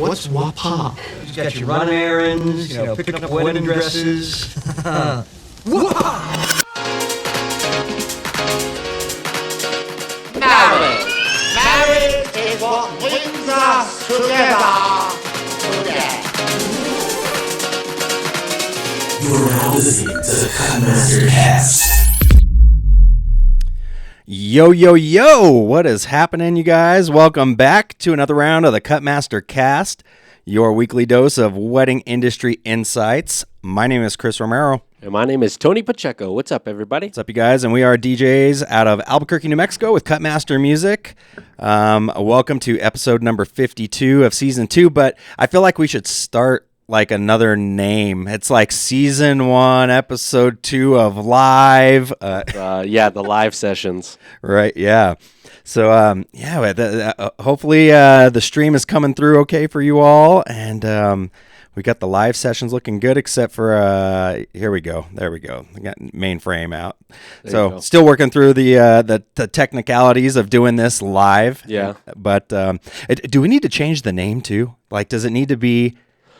What's WAPA? You got your run errands, picking up wedding dresses. Marriage. Marriage is what brings us together today. You're now listening to the Cutmaster Cast. Yo, yo, yo! What is happening, you guys? Welcome back to another round of the Cutmaster Cast, your weekly dose of wedding industry insights. My name is Chris Romero. And my name is Tony Pacheco. What's up, everybody? What's up, you guys? And we are DJs out of Albuquerque, New Mexico with Cutmaster Music. Welcome to episode number 52 of season 2, but I feel like we should start like another name. It's like season 1, episode 2 of live. The live sessions. Right, yeah. So, hopefully the stream is coming through okay for you all, and we got the live sessions looking good, except for here we go. There we go. I got mainframe out. So, still working through the technicalities of doing this live. Yeah. But do we need to change the name too? Like, does it need to be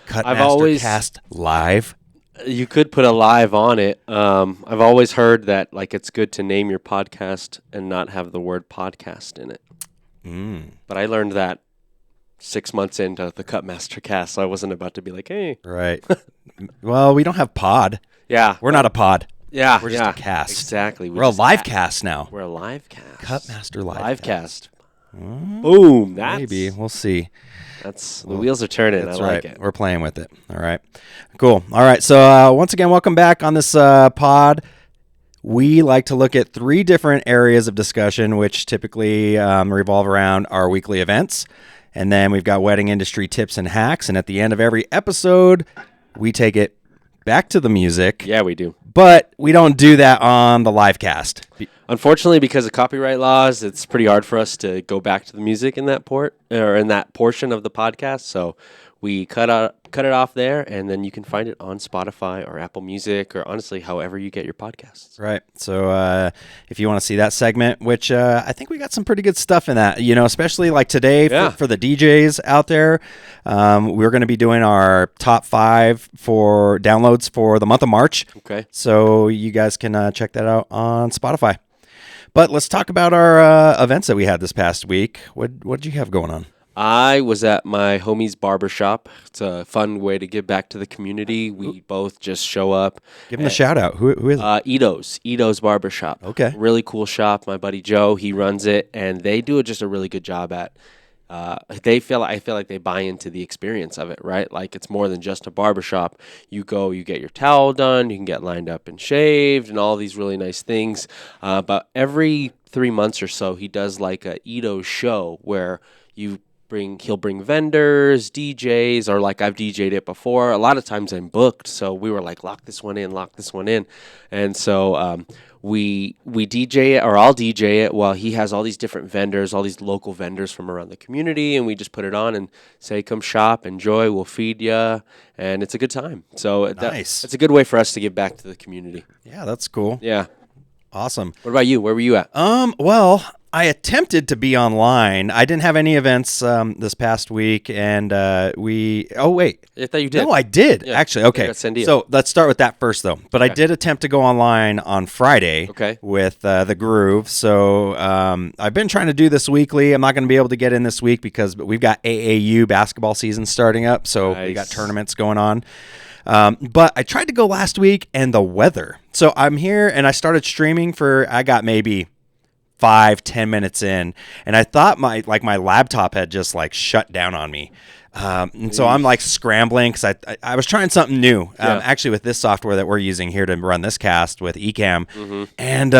Cutmaster Cast Live? You could put a live on it. I've always heard that like it's good to name your podcast and not have the word podcast in it. But I learned that 6 months into the Cutmaster Cast, so I wasn't about to be like, hey. Right. Well, we don't have pod. Yeah. We're not a pod. Yeah. We're just a cast. Exactly. We're a live cast now. We're a live cast. Cutmaster live cast. Boom. Maybe. We'll see. The wheels are turning. That's I like right. it. We're playing with it. All right. Cool. All right. So once again, welcome back on this pod. We like to look at 3 different areas of discussion, which typically revolve around our weekly events. And then we've got wedding industry tips and hacks. And at the end of every episode, we take it back to the music. Yeah, we do. But we don't do that on the live cast. Unfortunately, because of copyright laws, it's pretty hard for us to go back to the music in that in that portion of the podcast. So we cut it off there, and then you can find it on Spotify or Apple Music or honestly, however you get your podcasts. Right. So if you want to see that segment, which I think we got some pretty good stuff in that, especially like today for the DJs out there, we're going to be doing our top 5 for downloads for the month of March. Okay. So you guys can check that out on Spotify. But let's talk about our events that we had this past week. What did you have going on? I was at my homie's barbershop. It's a fun way to give back to the community. We both just show up. Give him a shout out. Who is it? Ito's Barbershop. Okay. Really cool shop. My buddy Joe, he runs it, and they do just a really good job at. I feel like they buy into the experience of it, right? Like it's more than just a barbershop. You go, you get your towel done, you can get lined up and shaved, and all these really nice things. But every 3 months or so, he does like a Ito show where he'll bring vendors, DJs, or like I've DJ'd it before. A lot of times I'm booked, so we were like, lock this one in. And so we DJ it, or I'll DJ it while he has all these different vendors, all these local vendors from around the community, and we just put it on and say, come shop, enjoy, we'll feed you, and it's a good time. So nice. It's a good way for us to give back to the community. Yeah, that's cool. Yeah. Awesome. What about you? Where were you at? Well, I attempted to be online. I didn't have any events this past week, and Oh, wait. I thought you did. No, I did, actually. Okay. So let's start with that first, though. But I did attempt to go online on Friday with The Groove. So I've been trying to do this weekly. I'm not going to be able to get in this week because we've got AAU basketball season starting up, so we got tournaments going on. But I tried to go last week, and the weather. So I'm here, and I started streaming I got maybe 5-10 minutes in, and I thought my laptop had just like shut down on me. And so I'm like scrambling because I was trying something new, actually with this software that we're using here to run this cast with Ecamm. And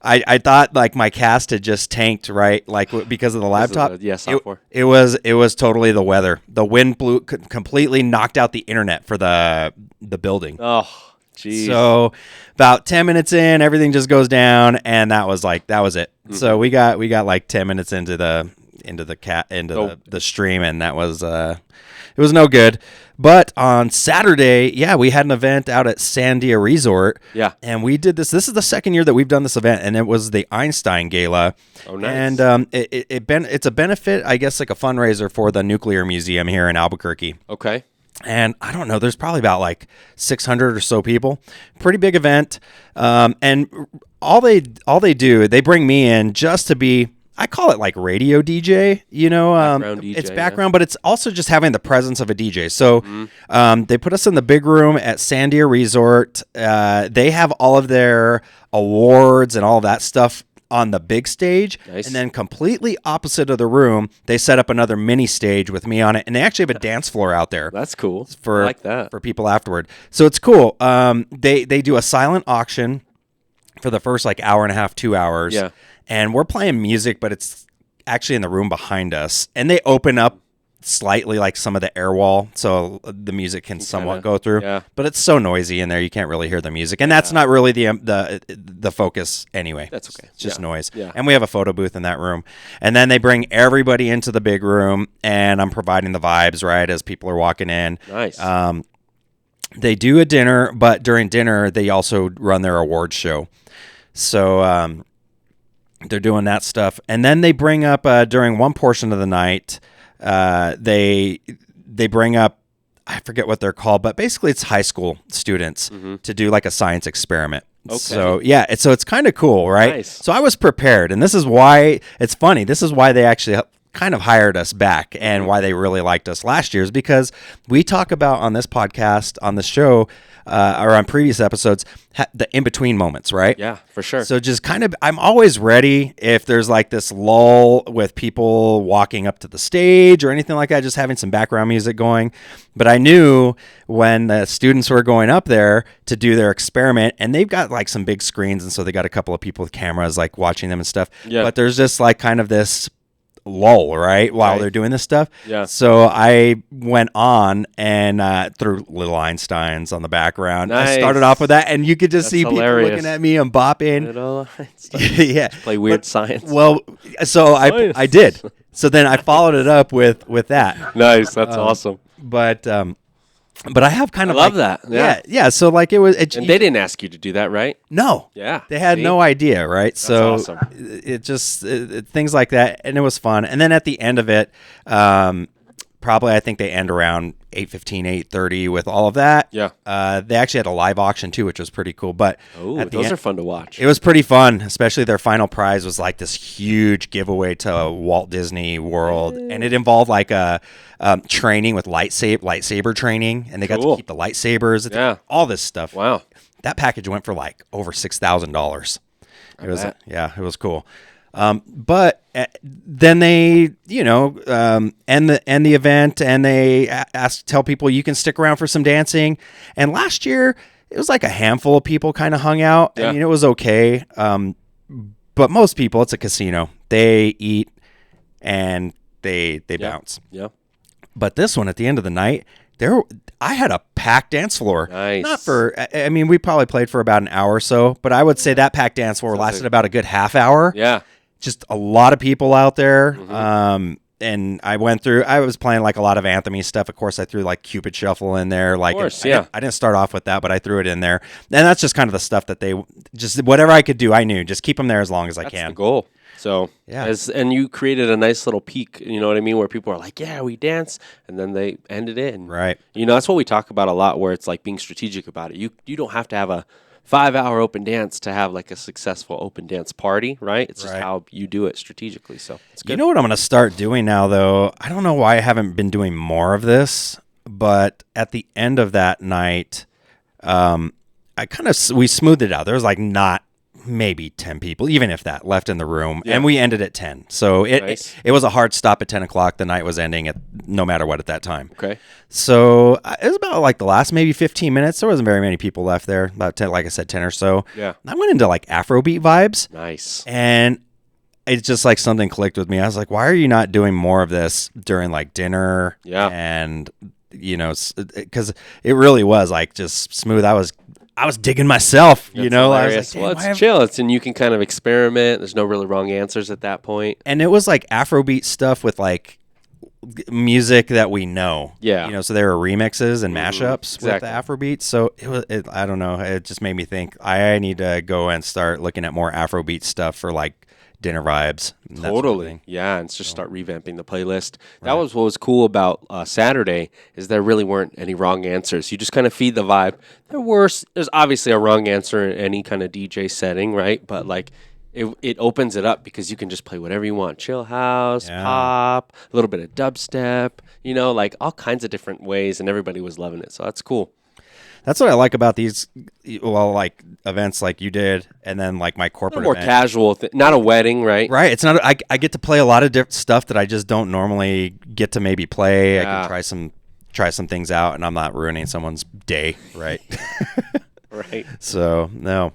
I thought like my cast had just tanked, right? Like because of the laptop. Software. It was totally the weather. The wind blew, completely knocked out the internet for the building. Oh, jeez. So about 10 minutes in, everything just goes down, and that was it. So we got like 10 minutes into into the stream, and that was it was no good. But on Saturday, we had an event out at Sandia Resort. Yeah. And we did this. This is the second year that we've done this event, and it was the Einstein Gala. Oh, nice. And it's a benefit, I guess, like a fundraiser for the Nuclear Museum here in Albuquerque. Okay. And I don't know, there's probably about like 600 or so people. Pretty big event. And all they do, they bring me in just to be, I call it like radio DJ, Background DJ, it's background, but it's also just having the presence of a DJ. So they put us in the big room at Sandia Resort. They have all of their awards and all of that stuff on the big stage. Nice. And then completely opposite of the room, they set up another mini stage with me on it. And they actually have a dance floor out there. That's cool. I like that. For people afterward. So it's cool. They do a silent auction for the first like hour and a half, 2 hours. Yeah. And we're playing music, but it's actually in the room behind us. And they open up slightly like some of the air wall so the music can somewhat go through. Yeah. But it's so noisy in there you can't really hear the music. And that's not really the focus anyway. That's okay. It's just noise. Yeah. And we have a photo booth in that room. And then they bring everybody into the big room, and I'm providing the vibes, right, as people are walking in. Nice. They do a dinner, but during dinner they also run their awards show. So they're doing that stuff. And then they bring up during one portion of the night, they bring up, I forget what they're called, but basically it's high school students to do like a science experiment. Okay. So so it's kind of cool, right? Nice. So I was prepared, and this is why it's funny. This is why they actually kind of hired us back, and why they really liked us last year is because we talk about on this podcast, on the show, or on previous episodes, the in-between moments, right? Yeah, for sure. So just kind of, I'm always ready if there's like this lull with people walking up to the stage or anything like that, just having some background music going. But I knew when the students were going up there to do their experiment, and they've got like some big screens, and so they got a couple of people with cameras like watching them and stuff. Yeah. But there's just like kind of this lull, right, while they're doing this stuff. Yeah. So I went on and threw little Einsteins on the background. Nice. I started off with that, and you could just see hilarious. people looking at me and bopping. Little Yeah. Play weird science. Well, so I did. So then I followed it up with that. Nice. That's awesome. But I have kind of love like, that. Yeah. So like it was. And they didn't ask you to do that, right? No. Yeah. They had no idea, right? So awesome. it just things like that, and it was fun. And then at the end of it, probably I think they end around 8:15, 8:30 with all of that. Yeah. They actually had a live auction too, which was pretty cool. But those are fun to watch. It was pretty fun, especially their final prize was like this huge giveaway to Walt Disney World, and it involved like a training with lightsaber training, and they got to keep the lightsabers. Yeah. All this stuff. Wow. That package went for like over $6,000. It was it was cool. But then they, end the event, and they tell people you can stick around for some dancing. And last year it was like a handful of people kind of hung out. Yeah. I mean, it was okay. But most people, it's a casino. They eat and they bounce. Yeah. But this one, at the end of the night, I had a packed dance floor. Nice. Not for, I mean, we probably played for about an hour or so, but I would say that packed dance floor lasted about a good half hour. Yeah. Just a lot of people out there. Mm-hmm. And I was playing like a lot of anthem-y stuff. Of course, I threw like Cupid Shuffle in there. Like, of course, I didn't start off with that, but I threw it in there. And that's just kind of the stuff that they just, whatever I could do, I knew. Just keep them there as long as I can. That's the goal. So, yeah. And you created a nice little peak, you know what I mean, where people are like, yeah, we dance, and then they ended it. And, right. That's what we talk about a lot, where it's like being strategic about it. You don't have to have a 5-hour open dance to have like a successful open dance party, right? It's just how you do it strategically. So it's good. You know what I'm going to start doing now, though? I don't know why I haven't been doing more of this, but at the end of that night, we smoothed it out. There was like not maybe 10 people, even if that, left in the room, and we ended at 10. So it was a hard stop at 10 o'clock. The night was ending at no matter what at that time. Okay. So it was about like the last maybe 15 minutes. There wasn't very many people left there, about 10, like I said, 10 or so. Yeah. I went into like Afrobeat vibes. Nice. And it's just like something clicked with me. I was like, why are you not doing more of this during like dinner? Yeah. And, because it really was like just smooth. I was digging myself, That's I was hilarious. like, well, it's chill. And you can kind of experiment. There's no really wrong answers at that point. And it was like Afrobeat stuff with like music that we know. Yeah. So there were remixes and mashups with the Exactly. Afrobeat. So I don't know. It just made me think I need to go and start looking at more Afrobeat stuff for like dinner vibes. And that sort of thing. Yeah, and just start revamping the playlist. That was what was cool about Saturday is there really weren't any wrong answers. You just kind of feed the vibe. There's obviously a wrong answer in any kind of DJ setting, right? But like it opens it up because you can just play whatever you want. Chill house, pop, a little bit of dubstep, like all kinds of different ways, and everybody was loving it. So that's cool. That's what I like about these, like events like you did, and then like my corporate more event. Casual, not a wedding, right? Right. It's not. I get to play a lot of different stuff that I just don't normally get to maybe play. I can try some things out, and I'm not ruining someone's day, right? Right. So no.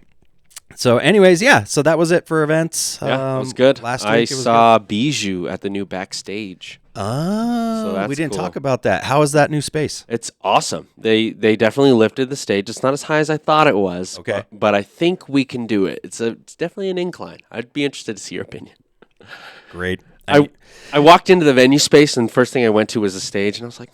So, anyways, yeah. So that was it for events. Yeah, it was good. Last week I it was saw Bijou at the new backstage. Oh, that's we didn't cool. talk about that. How is that new space? It's awesome. They definitely lifted the stage. It's not as high as I thought it was. Okay. But I think we can do it. It's definitely an incline. I'd be interested to see your opinion. Great. I walked into the venue space, and the first thing I went to was the stage, and I was like,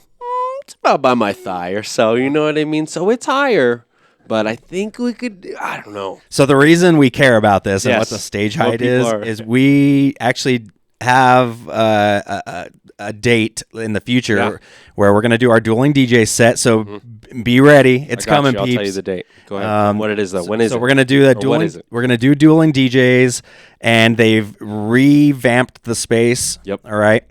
it's about by my thigh or so. You know what I mean? So it's higher. But I think we could, I don't know. So the reason we care about this and what the stage height is we actually have a date in the future where we're going to do our dueling DJ set. So be ready. It's coming, I'll peeps. tell you the date. Go ahead. What it is, though. When is it? So we're going to do that dueling. We're going to do dueling DJs, and they've revamped the space. Yep. All right.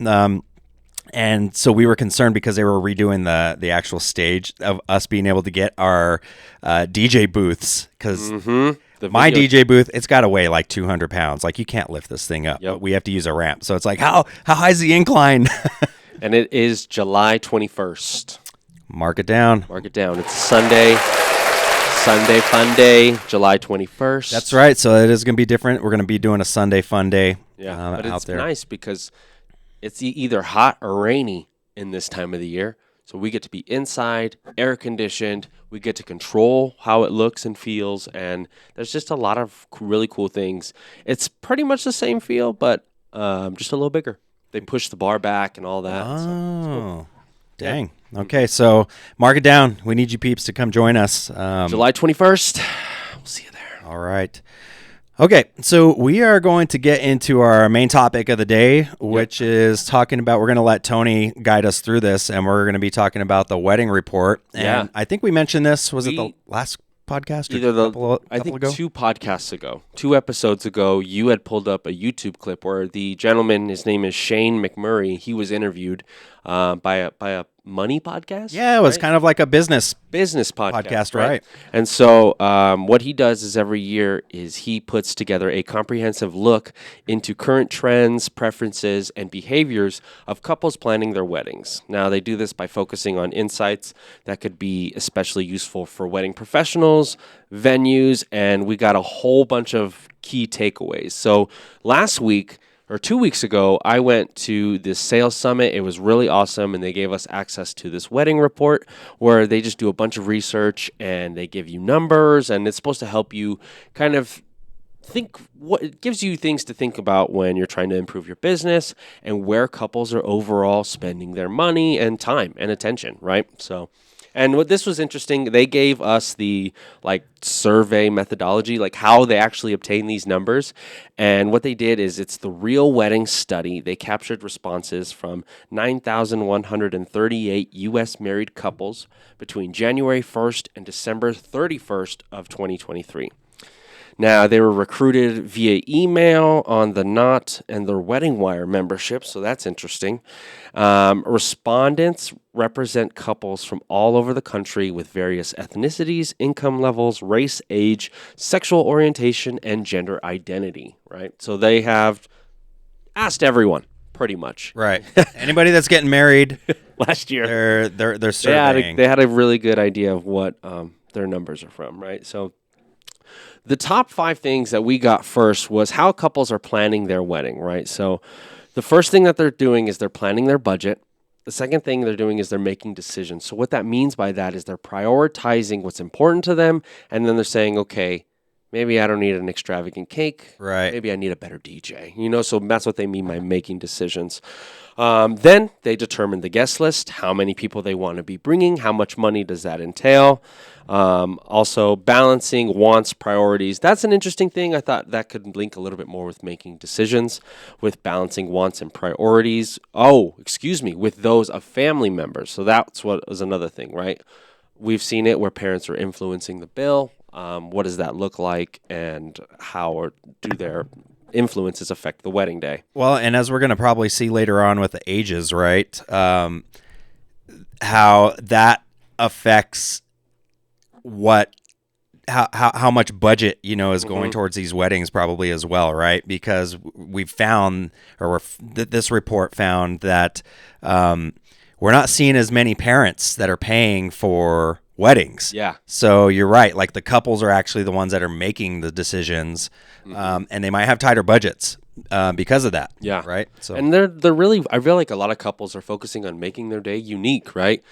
And so we were concerned because they were redoing the actual stage of us being able to get our DJ booths because my DJ booth, it's got to weigh like 200 pounds. Like you can't lift this thing up. Yep. We have to use a ramp. So it's like, how high is the incline? And it is July 21st. Mark it down. Mark it down. It's Sunday. Sunday Fun Day, July 21st. That's right. So it is going to be different. We're going to be doing a Sunday Fun Day but out it's there. Nice because it's either hot or rainy in this time of the year. So we get to be inside, air conditioned. We get to control how it looks and feels. And there's just a lot of really cool things. It's pretty much the same feel, but just a little bigger. They push the bar back and all that. Oh, so cool. Dang. Okay, so mark it down. We need you peeps to come join us. July 21st. We'll see you there. All right. Okay, so we are going to get into our main topic of the day, which is talking about, we're going to let Tony guide us through this, and we're going to be talking about the wedding report. And I think we mentioned this, was it the last podcast? Or I think ago? 2 podcasts ago, 2 episodes ago, you had pulled up a YouTube clip where the gentleman, his name is Shane McMurray, he was interviewed by a money podcast. Yeah, it was kind of like a business podcast, right? And so what he does is every year is he puts together a comprehensive look into current trends, preferences, and behaviors of couples planning their weddings. Now, they do this by focusing on insights that could be especially useful for wedding professionals, venues, and we got a whole bunch of key takeaways. So last week, or 2 weeks ago, I went to this sales summit. It was really awesome, and they gave us access to this wedding report where they just do a bunch of research and they give you numbers, and it's supposed to help you kind of think it gives you things to think about when you're trying to improve your business and where couples are overall spending their money and time and attention, right? So, and what this was interesting, they gave us the survey methodology, like how they actually obtain these numbers. And what they did is it's the Real Wedding Study. They captured responses from 9,138 U.S. married couples between January 1st and December 31st of 2023. Now, they were recruited via email on the Knot and their Wedding Wire membership, so that's interesting. Respondents represent couples from all over the country with various ethnicities, income levels, race, age, sexual orientation, and gender identity, right? So they have asked everyone, pretty much. Right. Anybody that's getting married last year, they're surveying. They had a really good idea of what their numbers are from, right? So the top 5 things that we got first was how couples are planning their wedding, right? So the first thing that they're doing is they're planning their budget. The second thing they're doing is they're making decisions. So what that means by that is they're prioritizing what's important to them, and then they're saying, okay, maybe I don't need an extravagant cake. Right. Maybe I need a better DJ. So that's what they mean by making decisions. Then they determine the guest list, how many people they want to be bringing, how much money does that entail. Also balancing wants, priorities. That's an interesting thing. I thought that could link a little bit more with making decisions, with balancing wants and priorities. With those of family members. So that's what was another thing, right? We've seen it where parents are influencing the bill. What does that look like, and how do their influences affect the wedding day? Well, and as we're going to probably see later on with the ages, right, how that affects how much budget is going towards these weddings probably as well, right? Because we've found, this report found that we're not seeing as many parents that are paying for weddings. Yeah. So you're right. Like the couples are actually the ones that are making the decisions, and they might have tighter budgets because of that. Yeah. Right. So and they're really. I feel like a lot of couples are focusing on making their day unique. Right.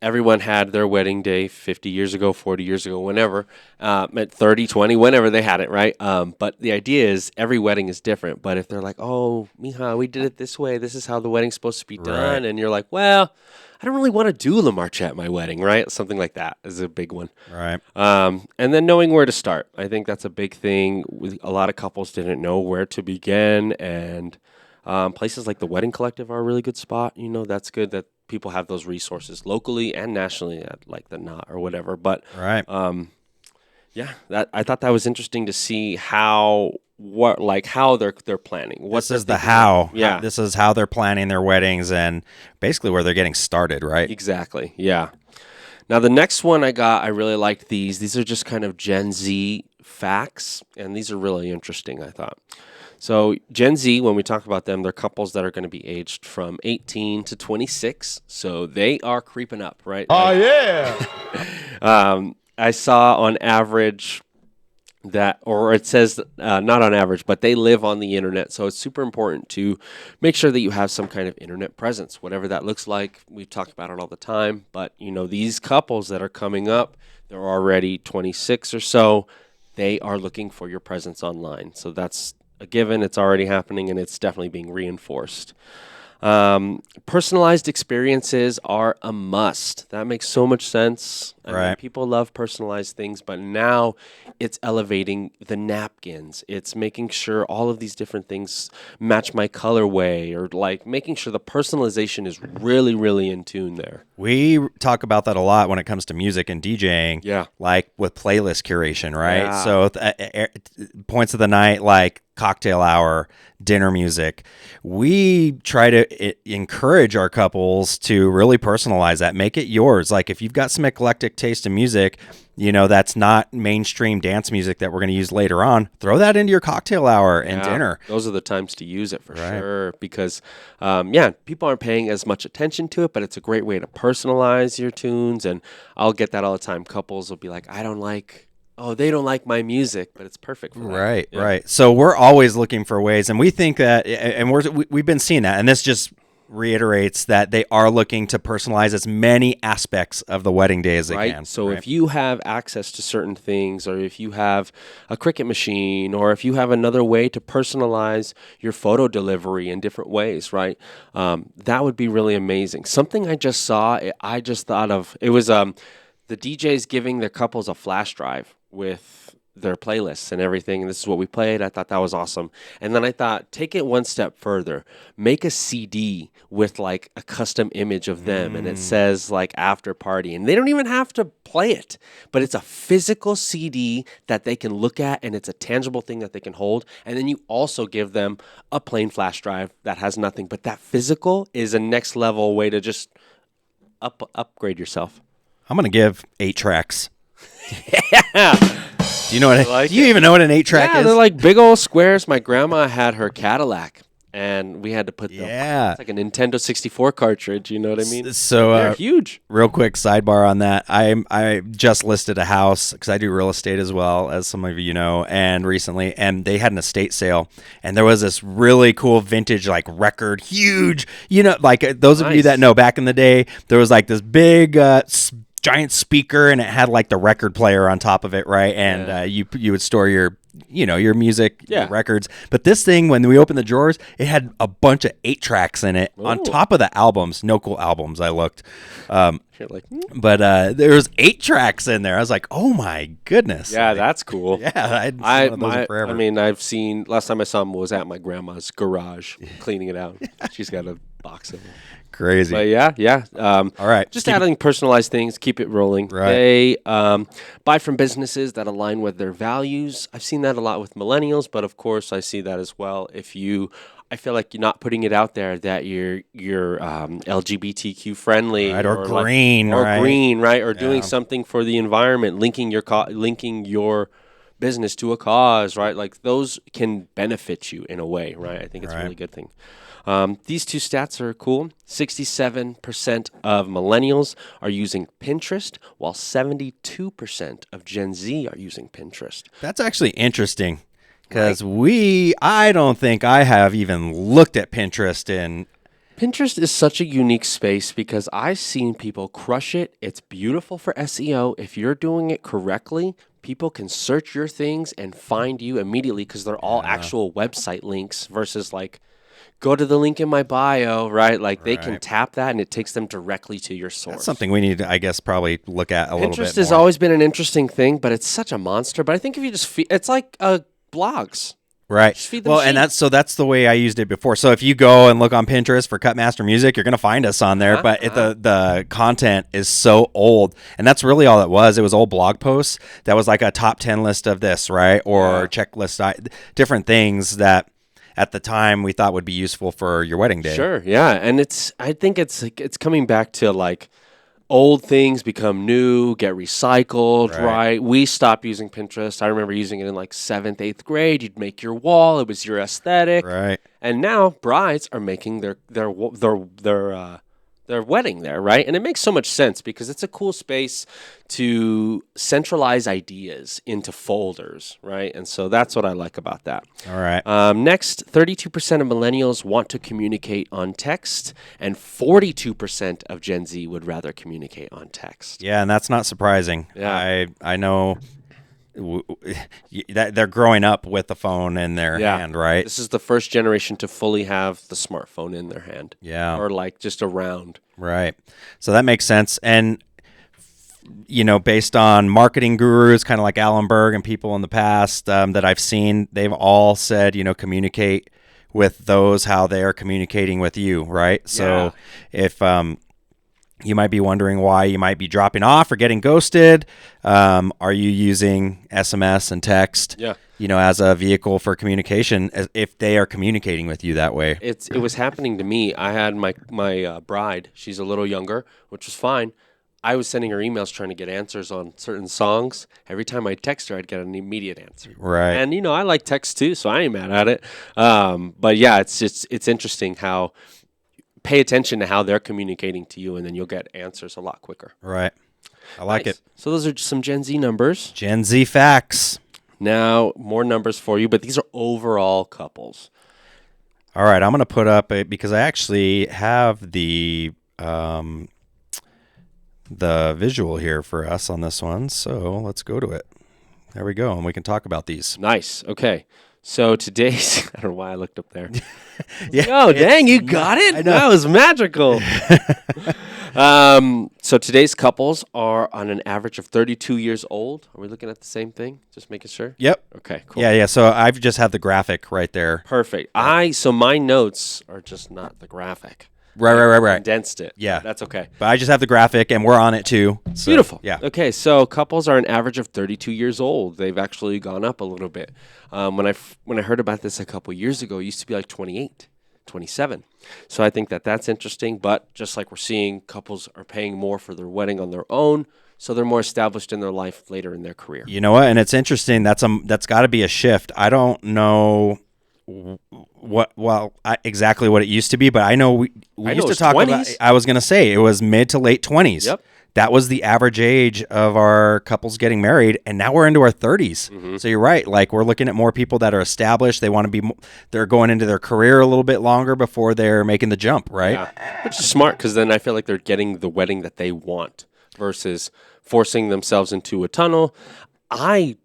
Everyone had their wedding day 50 years ago, 40 years ago, whenever, at 30, 20, whenever they had it, right? But the idea is every wedding is different. But if they're like, oh, mija, we did it this way. This is how the wedding's supposed to be done. Right. And you're like, well, I don't really want to do La Marche at my wedding, right? Something like that is a big one. Right. And then knowing where to start. I think that's a big thing. A lot of couples didn't know where to begin. And places like the Wedding Collective are a really good spot. That's good that people have those resources locally and nationally at like the Knot or whatever. But right. I thought that was interesting to see how they're planning. This is the how. Yeah. This is how they're planning their weddings and basically where they're getting started, right? Exactly. Yeah. Now the next one I really liked these. These are just kind of Gen Z facts, and these are really interesting, I thought. So Gen Z, when we talk about them, they're couples that are going to be aged from 18 to 26. So they are creeping up, right? Oh, yeah. I saw on average it says not on average, but they live on the internet. So it's super important to make sure that you have some kind of internet presence, whatever that looks like. We talk about it all the time. But, these couples that are coming up, they're already 26 or so. They are looking for your presence online. So that's a given. It's already happening, and it's definitely being reinforced. Personalized experiences are a must. That makes so much sense. I mean, people love personalized things, but now it's elevating the napkins. It's making sure all of these different things match my colorway, or like making sure the personalization is really, really in tune there. We talk about that a lot when it comes to music and DJing. Yeah. Like with playlist curation, right? Yeah. So points of the night, like cocktail hour, dinner music. We try to encourage our couples to really personalize that, make it yours. Like if you've got some eclectic taste in music, that's not mainstream dance music that we're going to use later on, throw that into your cocktail hour and dinner. Those are the times to use it for sure, because people aren't paying as much attention to it, but it's a great way to personalize your tunes. And I'll get that all the time. Couples will be like, they don't like my music, but it's perfect for that. Right. So we're always looking for ways, and we think that, and we've been seeing that, and this just reiterates that they are looking to personalize as many aspects of the wedding day as they can. So if you have access to certain things, or if you have a Cricut machine, or if you have another way to personalize your photo delivery in different ways, right? That would be really amazing. Something I just saw, I just thought of, it was the DJs giving their couples a flash drive with their playlists and everything, and this is what we played. I thought that was awesome. And then I thought, take it one step further, make a CD with like a custom image of them, and it says like after party, and they don't even have to play it, but it's a physical CD that they can look at, and it's a tangible thing that they can hold. And then you also give them a plain flash drive that has nothing, but that physical is a next level way to just upgrade yourself. I'm gonna give 8 tracks. Yeah. Do you know what? Do you even know what an 8-track is? They're like big old squares. My grandma had her Cadillac, and we had to put it's like a Nintendo 64 cartridge. You know what I mean? So they're huge. Real quick sidebar on that. I just listed a house because I do real estate as well, as some of you know, and recently, and they had an estate sale, and there was this really cool vintage like record, huge. You know, like those of you that know, back in the day, there was like this big giant speaker, and it had like the record player on top of it, right? And you would store your music, your records. But this thing, when we opened the drawers, it had a bunch of 8 tracks in it on top of the albums. No cool albums, I looked. But there was 8 tracks in there. I was like, oh my goodness. Yeah, that's cool. Yeah, I'd seen one of those in forever. I mean, I've seen, last time I saw him was at my grandma's garage cleaning it out. She's got a box of them. Crazy. But yeah. All right. Just adding personalized things, keep it rolling. Right. They buy from businesses that align with their values. I've seen that a lot with millennials, but of course I see that as well. I feel like you're not putting it out there that you're LGBTQ friendly, right, or green, right, or doing something for the environment, linking your business to a cause, right? Like those can benefit you in a way, right? I think it's a really good thing. These 2 stats are cool. 67% of millennials are using Pinterest, while 72% of Gen Z are using Pinterest. That's actually interesting because I don't think I have even looked at Pinterest in. Pinterest is such a unique space because I've seen people crush it. It's beautiful for SEO. If you're doing it correctly, people can search your things and find you immediately because they're all actual website links versus like, go to the link in my bio, right? Like they can tap that and it takes them directly to your source. That's something we need to, I guess, probably look at a little bit more. Pinterest has always been an interesting thing, but it's such a monster. But I think if you just it's like blogs. Right. Well, and that's the way I used it before. So if you go and look on Pinterest for Cutmaster Music, you're going to find us on there. But the content is so old, and that's really all it was. It was old blog posts that was like a top 10 list of this, right, or checklist, different things that at the time we thought would be useful for your wedding day. Sure. Yeah, and I think it's coming back to like old things become new, get recycled, right? We stopped using Pinterest. I remember using it in like 7th, 8th grade. You'd make your wall. It was your aesthetic. Right. And now brides are making their wedding there, right? And it makes so much sense because it's a cool space to centralize ideas into folders, right? And so that's what I like about that. All right. Next, 32% of millennials want to communicate on text, and 42% of Gen Z would rather communicate on text. Yeah, and that's not surprising. Yeah. I know that they're growing up with the phone in their hand, right? This is the first generation to fully have the smartphone in their hand. Yeah. Or like just around. Right. So that makes sense. And, based on marketing gurus, kind of like Alan Berg and people in the past that I've seen, they've all said, communicate with those how they're communicating with you, right? Yeah. So if you might be wondering why you might be dropping off or getting ghosted. Are you using SMS and text? Yeah. As a vehicle for communication, if they are communicating with you that way. It was happening to me. I had my bride. She's a little younger, which was fine. I was sending her emails trying to get answers on certain songs. Every time I text her, I'd get an immediate answer. Right. And I like text too, so I ain't mad at it. But yeah, it's interesting how pay attention to how they're communicating to you, and then you'll get answers a lot quicker. Right. I like it. So those are just some Gen Z numbers. Gen Z facts. Now, more numbers for you, but these are overall couples. All right, I'm going to put up because I actually have the visual here for us on this one. So let's go to it. There we go, and we can talk about these. Nice. Okay. So today's, I don't know why I looked up there. Oh, dang, you got it? I know. That was magical. So today's couples are on an average of 32 years old. Are we looking at the same thing? Just making sure? Yep. Okay, cool. Yeah. So I've just had the graphic right there. Perfect. So my notes are just not the graphic. Right. Condensed it. Yeah. That's okay. But I just have the graphic, and we're on it too. So, beautiful. Yeah. Okay, so couples are an average of 32 years old. They've actually gone up a little bit. When I heard about this a couple years ago, it used to be like 28, 27. So I think that's interesting. But just like we're seeing, couples are paying more for their wedding on their own, so they're more established in their life later in their career. You know what? And it's interesting. That's got to be a shift. I don't know exactly what it used to be, but I know we used to talk 20s. about. I was going to say it was mid to late 20s. Yep. That was the average age of our couples getting married, and now we're into our 30s. So you're right. Like, we're looking at more people that are established. They want to be. They're going into their career a little bit longer before they're making the jump, right? Yeah. Which is smart, because then I feel like they're getting the wedding that they want versus forcing themselves into a tunnel. I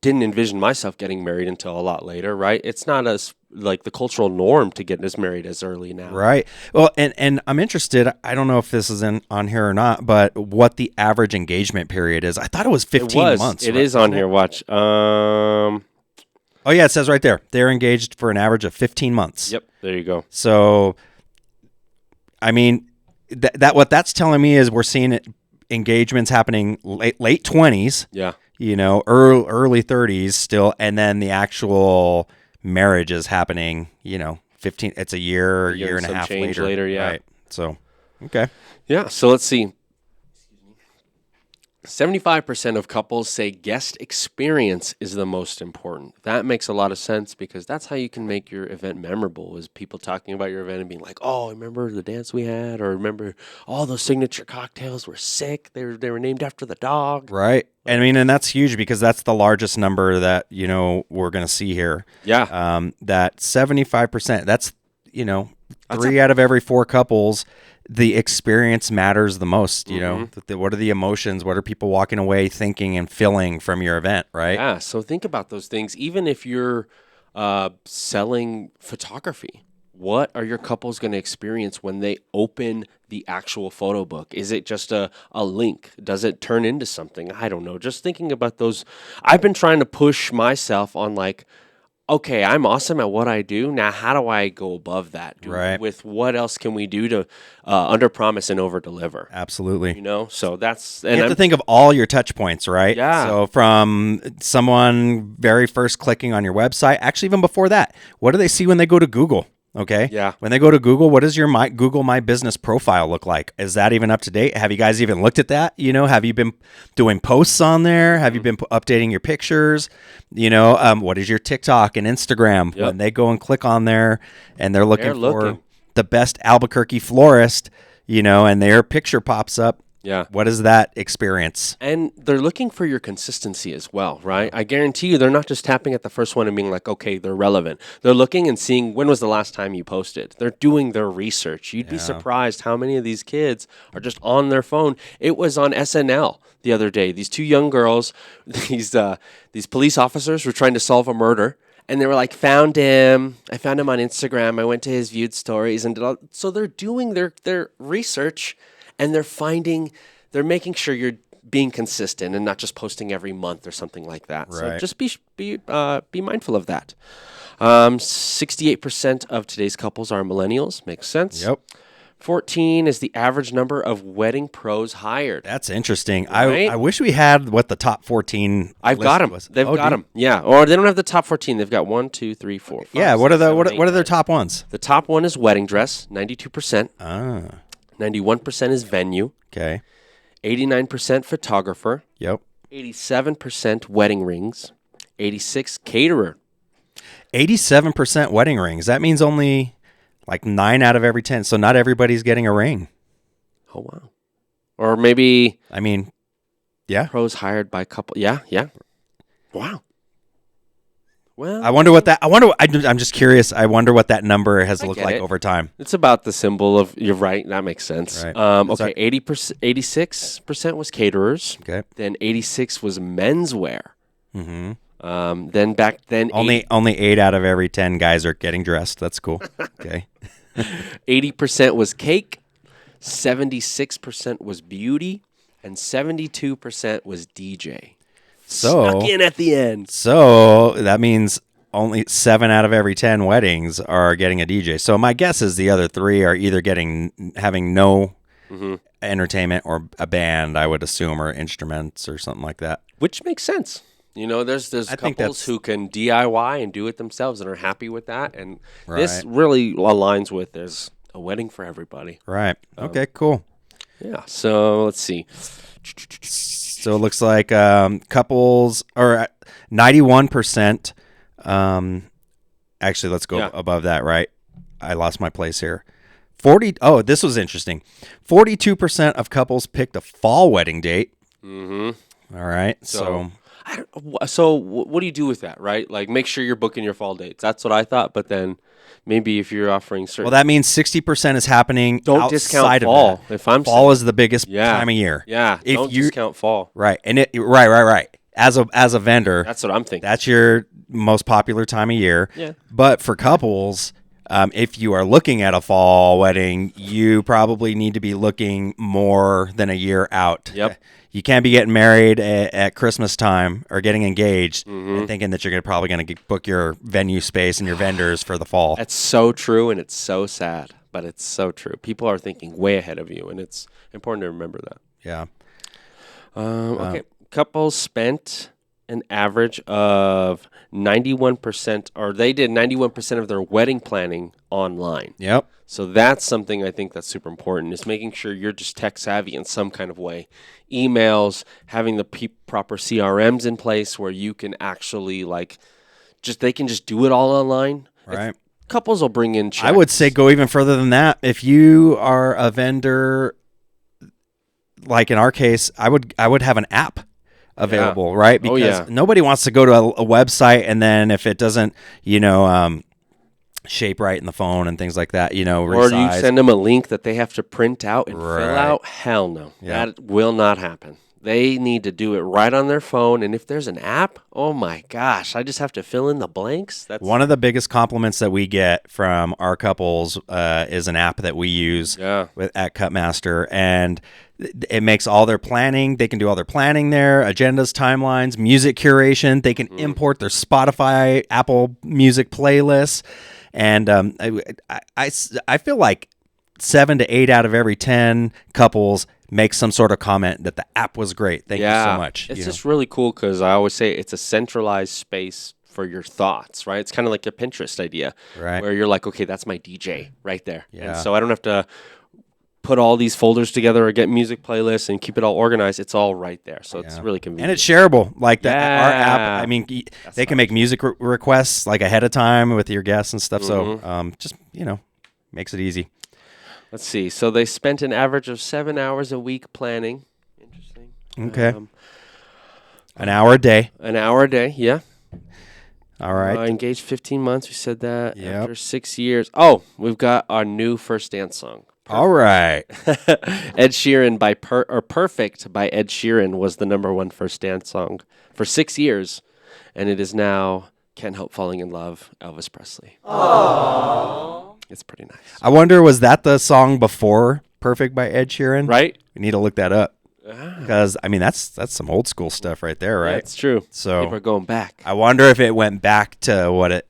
didn't envision myself getting married until a lot later, right? It's not as like the cultural norm to get married as early now. Right. Well, and I'm interested, I don't know if this is on here or not, but what the average engagement period is. I thought it was 15 months. It is on here. Watch. Oh, yeah, it says right there. They're engaged for an average of 15 months. Yep, there you go. So, I mean, that what that's telling me is we're seeing engagements happening late 20s. Yeah. Early 30s still, and then the actual marriage is happening, 15, it's a year and a half later. Yeah. Right. So, okay. Yeah. So let's see. 75% of couples say guest experience is the most important. That makes a lot of sense, because that's how you can make your event memorable, is people talking about your event and being like, oh, remember the dance we had? Or remember all those signature cocktails were sick. They were named after the dog. Right. And that's huge, because that's the largest number that, we're going to see here. Yeah. That 75%, that's, 3 out of every 4 couples, the experience matters the most. What are the emotions? What are people walking away thinking and feeling from your event, right? Yeah. So think about those things. Even if you're selling photography, what are your couples going to experience when they open the actual photo book? Is it just a link? Does it turn into something? I don't know. Just thinking about those. I've been trying to push myself on, like, okay, I'm awesome at what I do. Now, how do I go above that? Right. With what else can we do to under promise and over deliver? Absolutely. So that's, and you have to think of all your touch points, right? Yeah. So from someone very first clicking on your website, actually even before that, what do they see when they go to Google? Okay. Yeah. When they go to Google, what does your Google My Business profile look like? Is that even up to date? Have you guys even looked at that? Have you been doing posts on there? Have you been updating your pictures? What is your TikTok and Instagram? Yep. When they go and click on there and they're looking for the best Albuquerque florist, and their picture pops up. Yeah. What is that experience? And they're looking for your consistency as well, right? I guarantee you they're not just tapping at the first one and being like, okay, they're relevant. They're looking and seeing, when was the last time you posted? They're doing their research. You'd be surprised how many of these kids are just on their phone. It was on SNL the other day. These 2 young girls, these police officers were trying to solve a murder. And they were like, found him. I found him on Instagram. I went to his viewed stories. So they're doing their research. And they're making sure you're being consistent and not just posting every month or something like that. Right. So just be mindful of that. 68% of today's couples are millennials. Makes sense. Yep. 14 is the average number of wedding pros hired. That's interesting. Right? I wish we had what the top 14. I've got them. They've got them. Yeah. Or they don't have the top 14. They've got 1, 2, 3, 4, 5. Yeah. 6, What are 7, 8, their 9. top ones? The top one is wedding dress, 92%. 91% is venue. Okay. 89% photographer. Yep. 87% wedding rings. 86 caterer. 87% wedding rings. That means only like 9 out of every 10. So not everybody's getting a ring. Oh, wow. Or maybe. I mean, yeah. Pros hired by couple. Yeah. Wow. Well, I'm just curious. I wonder what that number has looked like over time. It's about the symbol of, you're right. That makes sense. Right. Okay. 86% was caterers. Okay. Then 86 was menswear. Mm-hmm. Then back then, only 8 out of every 10 guys are getting dressed. That's cool. Okay. 80% was cake. 76% was beauty, and 72% was DJ. Snuck in at the end. So that means only 7 out of every 10 weddings are getting a DJ. So my guess is the other 3 are either having no entertainment or a band, I would assume, or instruments or something like that. Which makes sense. There's couples who can DIY and do it themselves and are happy with that. And this really aligns with there's a wedding for everybody. Right. Okay, cool. Yeah. So let's see. So it looks like couples, or 91% actually, let's go above that, right? I lost my place here. 40. Oh, this was interesting. 42% of couples picked a fall wedding date. Mm-hmm. All right. So what do you do with that, right? Like, make sure you're booking your fall dates. That's what I thought. But then maybe if you're offering certain... Well, that means 60% is happening don't discount outside fall. of that. If I'm fall is the biggest time of year. Yeah, don't discount fall. Right. And right. As a vendor, that's what I'm thinking. That's your most popular time of year. Yeah. But for couples, if you are looking at a fall wedding, you probably need to be looking more than a year out. Yep. You can't be getting married at Christmas time or getting engaged and thinking that you're probably going to book your venue space and your vendors for the fall. That's so true, and it's so sad, but it's so true. People are thinking way ahead of you, and it's important to remember that. Yeah. Okay. Couples spent an average of 91%, or they did 91% of their wedding planning online. Yep. So that's something I think that's super important, is making sure you're just tech savvy in some kind of way. Emails, having the proper CRMs in place where you can actually they can just do it all online. Right. Couples will bring in checks. I would say go even further than that. If you are a vendor, like in our case, I would have an app available, right? Because nobody wants to go to a website and then if it doesn't, shape right in the phone and things like that, or resize. you send them a link that they have to print out and fill out. Hell no. Yeah. That will not happen. They need to do it right on their phone. And if there's an app, oh my gosh, I just have to fill in the blanks. That's one of the biggest compliments that we get from our couples is an app that we use at Cutmaster. And it makes all their planning. They can do all their planning there, agendas, timelines, music curation. They can import their Spotify, Apple Music playlists. And I feel like 7 to 8 out of every 10 couples make some sort of comment that the app was great. Thank you so much. It's just really cool because I always say it's a centralized space for your thoughts, right? It's kind of like a Pinterest idea, right? Where you're like, okay, that's my DJ right there. Yeah. And so I don't have to put all these folders together or get music playlists and keep it all organized. It's all right there. So it's really convenient. And it's shareable. Like our app, I mean, they can make music requests like ahead of time with your guests and stuff. So just, makes it easy. Let's see. So they spent an average of 7 hours a week planning. Interesting. Okay. An hour a day. An hour a day, yeah. All right. Engaged 15 months. We said that. Yep. After 6 years. Oh, we've got our new first dance song. All right. Ed Sheeran by Perfect by Ed Sheeran was the #1 first dance song for 6 years. And it is now Can't Help Falling in Love, Elvis Presley. Aww. It's pretty nice. I wonder, was that the song before Perfect by Ed Sheeran? Right. We need to look that up. Because, I mean, that's some old school stuff right there, right? That's true. So people are going back. I wonder if it went back to what it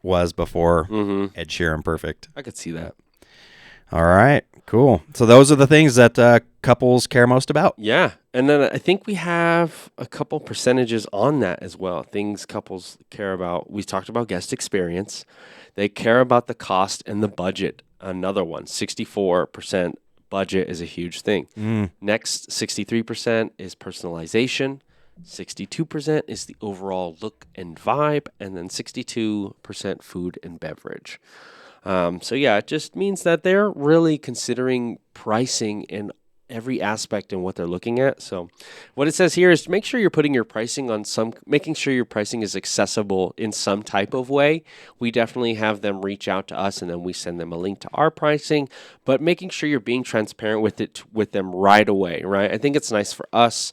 was before Ed Sheeran Perfect. I could see that. All right, cool. So those are the things that couples care most about. Yeah, and then I think we have a couple percentages on that as well. Things couples care about. We talked about guest experience. They care about the cost and the budget. Another one, 64% budget is a huge thing. Next, 63% is personalization. 62% is the overall look and vibe. And then 62% food and beverage. So yeah, it just means that they're really considering pricing in every aspect and what they're looking at. So what it says here is make sure you're putting your pricing on making sure your pricing is accessible in some type of way. We definitely have them reach out to us and then we send them a link to our pricing, but making sure you're being transparent with them right away, right? I think it's nice for us.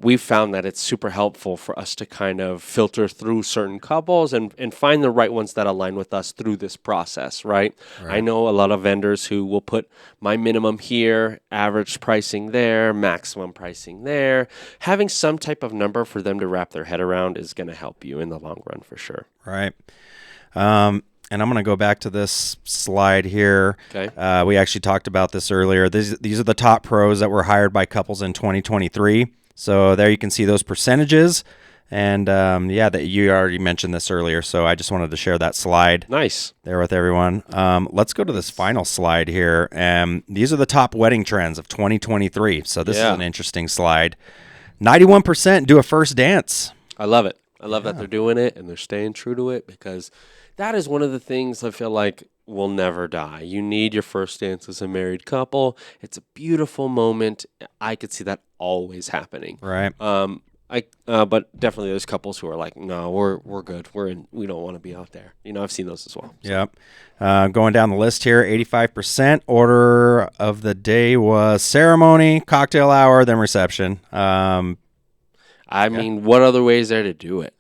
We've found that it's super helpful for us to kind of filter through certain couples and find the right ones that align with us through this process, right? I know a lot of vendors who will put my minimum here, average pricing there, maximum pricing there. Having some type of number for them to wrap their head around is going to help you in the long run for sure. Right. And I'm going to go back to this slide here. Okay. We actually talked about this earlier. These are the top pros that were hired by couples in 2023. So there you can see those percentages. And that you already mentioned this earlier, so I just wanted to share that slide. Nice. There with everyone. Let's go to this final slide here. These are the top wedding trends of 2023. So this is an interesting slide. 91% do a first dance. I love it. I love that they're doing it and they're staying true to it because that is one of the things I feel like will never die. You need your first dance as a married couple. It's a beautiful moment. I could see that always happening. Right. But definitely there's couples who are like, no, we're good. We don't want to be out there. You know, I've seen those as well. So. Yep. Going down the list here, 85% order of the day was ceremony, cocktail hour, then reception. I mean, what other way is there to do it?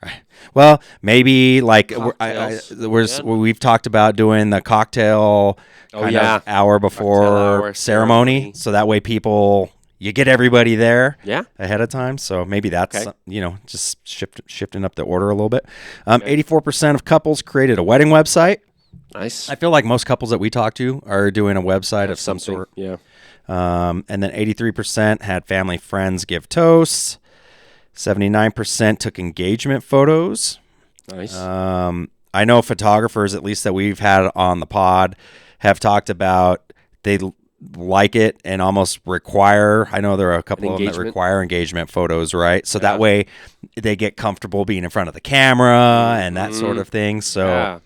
Well, maybe like we've talked about doing the cocktail of hour before ceremony, so that way you get everybody there ahead of time. So maybe that's just shifting up the order a little bit. 84% of couples created a wedding website. Nice. I feel like most couples that we talk to are doing a website of some sort. Yeah. And then 83% had family friends give toasts. 79% took engagement photos. Nice. I know photographers, at least that we've had on the pod, have talked about they like it and almost require. I know there are a couple of them that require engagement photos, right? So that way they get comfortable being in front of the camera and that sort of thing. So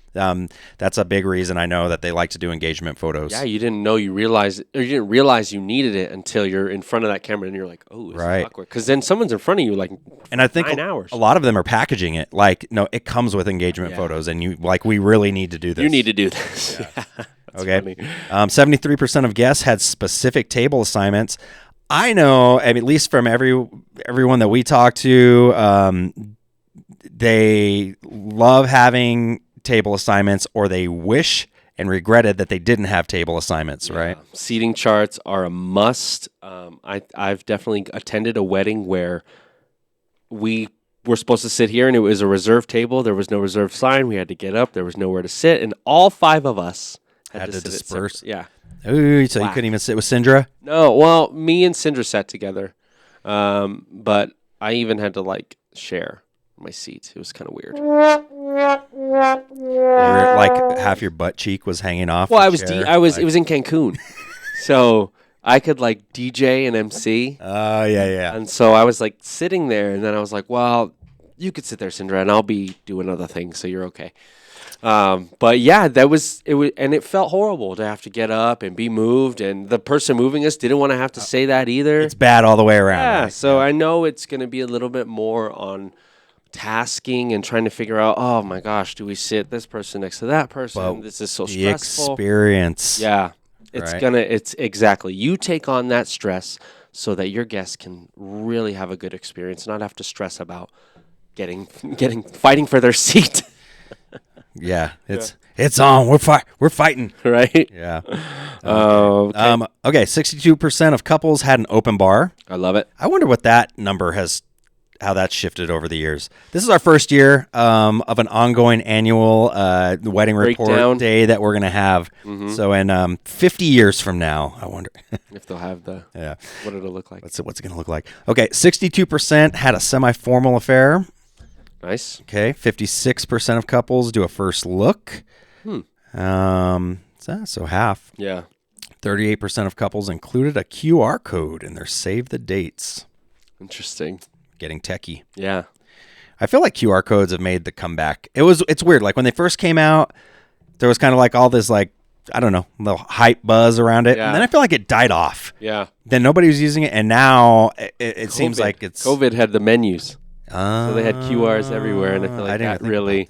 that's a big reason I know that they like to do engagement photos. Yeah, you didn't realize you needed it until you're in front of that camera and you're like, oh, this is awkward. Because then someone's in front of you like and I think 9 hours. A lot of them are packaging it like, no, it comes with engagement photos and we really need to do this. You need to do this. Yeah. Okay. 73% of guests had specific table assignments. I know, at least from everyone that we talk to, they love having table assignments, or they wish and regretted that they didn't have table assignments, right? Seating charts are a must. I've definitely attended a wedding where we were supposed to sit here and it was a reserved table. There was no reserved sign. We had to get up. There was nowhere to sit. And all 5 of us had to disperse. Yeah. Ooh, so you couldn't even sit with Sindra? No. Well, me and Sindra sat together. But I even had to share my seat. It was kind of weird. Like half your butt cheek was hanging off. Well, it was in Cancun. So I could DJ and MC. Oh, yeah. And so I was sitting there, and then I was like, well, you could sit there, Sindra, and I'll be doing other things, so you're okay. But yeah, and it felt horrible to have to get up and be moved, and the person moving us didn't want to have to say that either. It's bad all the way around. Yeah, right? So I know it's going to be a little bit more on tasking and trying to figure out, oh my gosh, do we sit this person next to that person? Well, this is so stressful. The experience. Yeah. It's exactly. You take on that stress so that your guests can really have a good experience, not have to stress about fighting for their seat. Yeah, it's on. We're fighting. Right? Yeah. Okay. 62% of couples had an open bar. I love it. I wonder what that number how that's shifted over the years. This is our first year of an ongoing annual wedding report day that we're going to have. Mm-hmm. So in 50 years from now, I wonder if they'll have what it'll look like. What's it going to look like? Okay, 62% had a semi-formal affair. Nice. Okay, 56% of couples do a first look. So half. Yeah. 38% of couples included a QR code in their save the dates. Interesting. Getting techie. Yeah. I feel like QR codes have made the comeback. It's weird. Like when they first came out, there was kind of all this I don't know, little hype buzz around it. Yeah. And then I feel like it died off. Yeah. Then nobody was using it, and now it seems like it's COVID had the menus. So they had QRs everywhere, and I feel like that really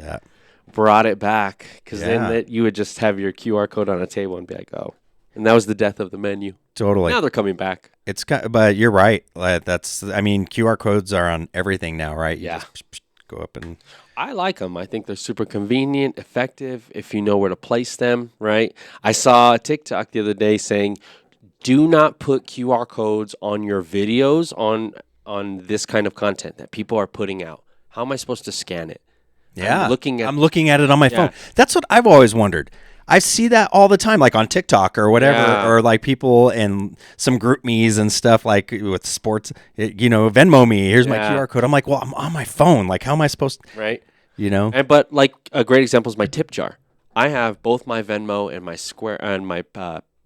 brought it back, because then you would just have your QR code on a table and be like, oh. And that was the death of the menu. Totally. Now they're coming back. But you're right. QR codes are on everything now, right? You just go up and. I like them. I think they're super convenient, effective, if you know where to place them, right? I saw a TikTok the other day saying, do not put QR codes on your videos on this kind of content that people are putting out. How am I supposed to scan it? Yeah. I'm looking at it on my phone. That's what I've always wondered. I see that all the time, on TikTok or whatever, or people in some group me's and stuff, with sports, Venmo me, here's my QR code. I'm like, well, I'm on my phone. How am I supposed to, right? But a great example is my tip jar. I have both my Venmo and my Square and my